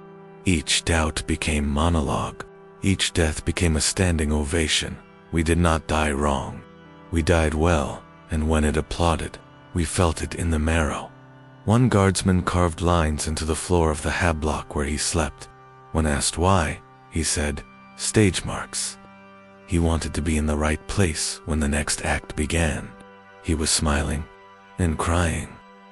Each doubt became monologue. Each death became a standing ovation. We did not die wrong. We died well, and when it applauded, we felt it in the marrow. One guardsman carved lines into the floor of the hablock where he slept. When asked why, he said, "Stage marks." He wanted to be in the right place when the next act began. He was smiling, and crying,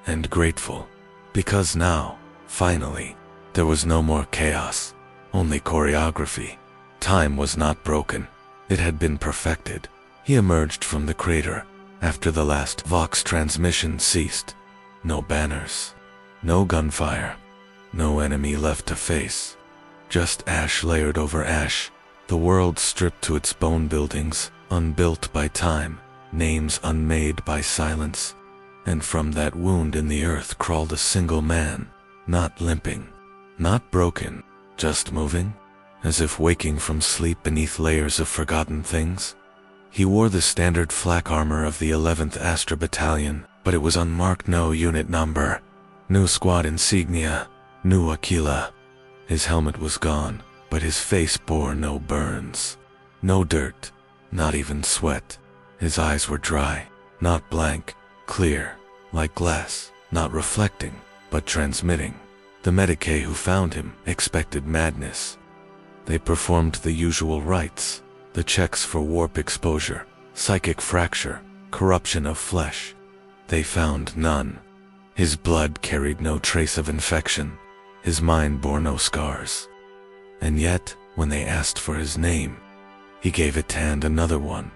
and grateful, because now, finally, there was no more chaos, only choreography. Time was not broken. It had been perfected. He emerged from the crater after the last Vox transmission ceased. No banners, no gunfire, no enemy left to face. Just ash layered over ash, the world stripped to its bone buildings, unbuilt by time, names unmade by silence. And from that wound in the earth crawled a single man, not limping, not broken, just moving, as if waking from sleep beneath layers of forgotten things. He wore the standard flak armor of the 11th Astra Battalion, but it was unmarked, no unit number, no squad insignia, no Aquila. His helmet was gone, but his face bore no burns, no dirt, not even sweat. His eyes were dry, not blank, clear, like glass, not reflecting, but transmitting. The Medicae who found him expected madness. They performed the usual rites, the checks for warp exposure, psychic fracture, corruption of flesh. They found none. His blood carried no trace of infection. His mind bore no scars. And yet, when they asked for his name, he gave it and another one.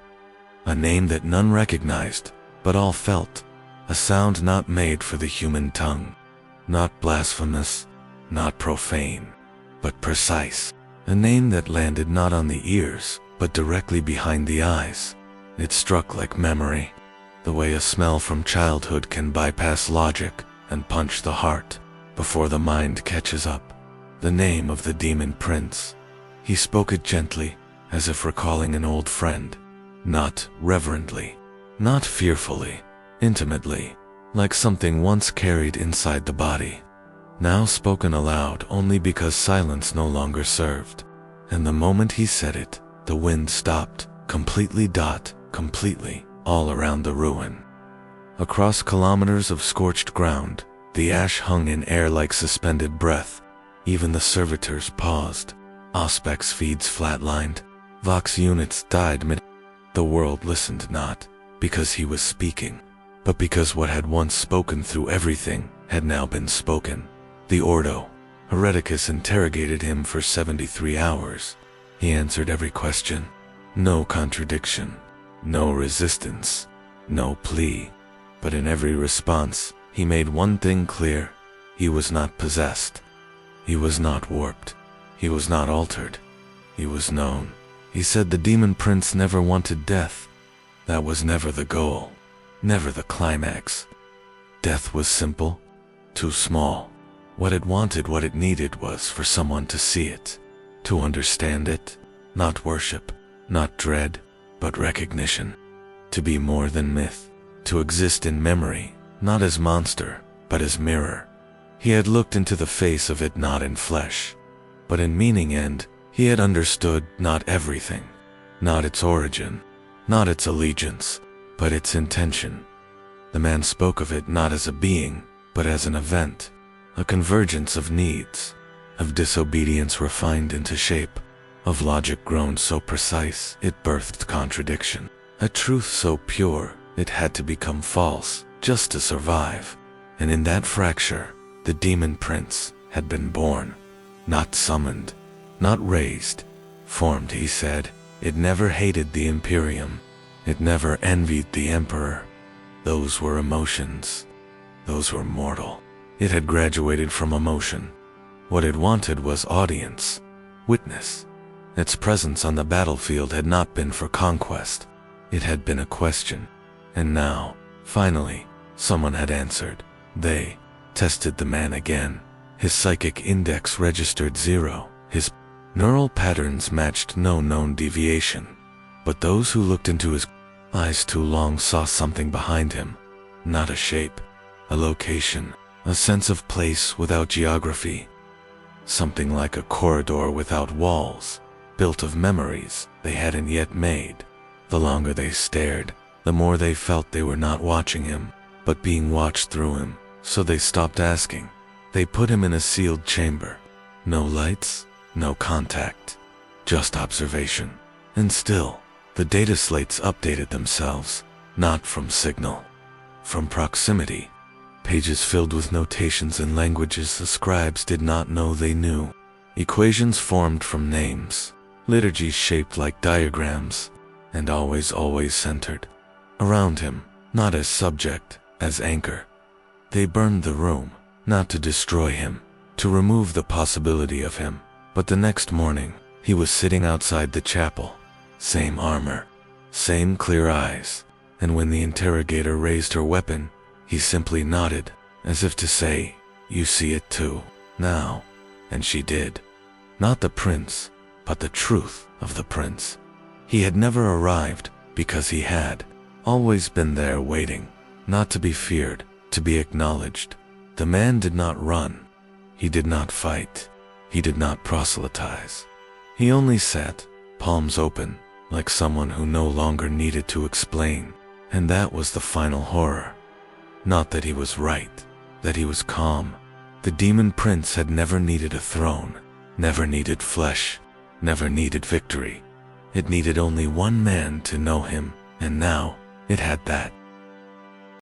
A name that none recognized, but all felt. A sound not made for the human tongue. Not blasphemous, not profane, but precise. A name that landed not on the ears, but directly behind the eyes. It struck like memory, the way a smell from childhood can bypass logic and punch the heart before the mind catches up. The name of the Daemon Prince. He spoke it gently, as if recalling an old friend. Not reverently, not fearfully, intimately, like something once carried inside the body, now spoken aloud only because silence no longer served. And the moment he said it, the wind stopped, completely, all around the ruin. Across kilometers of scorched ground, the ash hung in air like suspended breath. Even the servitors paused. Auspex feeds flatlined. Vox units died mid. The world listened not because he was speaking, but because what had once spoken through everything had now been spoken. The Ordo. Hereticus interrogated him for 73 hours. He answered every question. No contradiction, no resistance, no plea. But in every response, he made one thing clear. He was not possessed. He was not warped. He was not altered. He was known. He said the Daemon Prince never wanted death. That was never the goal, never the climax. Death was simple, too small. What it wanted, what it needed was for someone to see it, to understand it, not worship, not dread, but recognition. To be more than myth, to exist in memory, not as monster, but as mirror. He had looked into the face of it not in flesh, but in meaning, and he had understood not everything, not its origin, not its allegiance, but its intention. The man spoke of it not as a being, but as an event, a convergence of needs, of disobedience refined into shape, of logic grown so precise it birthed contradiction, a truth so pure it had to become false just to survive. And in that fracture, the Daemon Prince had been born, not summoned, not raised, formed. He said, it never hated the Imperium, it never envied the Emperor. Those were emotions, those were mortal. It had graduated from emotion. What it wanted was audience, witness. Its presence on the battlefield had not been for conquest, it had been a question. And now, finally, someone had answered. They tested the man again. His psychic index registered 0. His Neural patterns matched no known deviation, but those who looked into his eyes too long saw something behind him, not a shape, a location, a sense of place without geography. Something like a corridor without walls, built of memories they hadn't yet made. The longer they stared, the more they felt they were not watching him, but being watched through him, so they stopped asking. They put him in a sealed chamber. No lights, no contact, just observation. And still, the data slates updated themselves, not from signal, from proximity. Pages filled with notations in languages the scribes did not know they knew. Equations formed from names, liturgies shaped like diagrams, and always centered around him, not as subject, as anchor. They burned the room, not to destroy him, to remove the possibility of him. But the next morning, he was sitting outside the chapel. Same armor, same clear eyes, and when the interrogator raised her weapon, he simply nodded, as if to say, "You see it too, now." And she did. Not the prince, but the truth of the prince. He had never arrived, because he had always been there waiting, not to be feared, to be acknowledged. The man did not run. He did not fight. He did not proselytize. He only sat, palms open, like someone who no longer needed to explain. And that was the final horror. Not that he was right, that he was calm. The Demon Prince had never needed a throne, never needed flesh, never needed victory. It needed only one man to know him, and now it had that.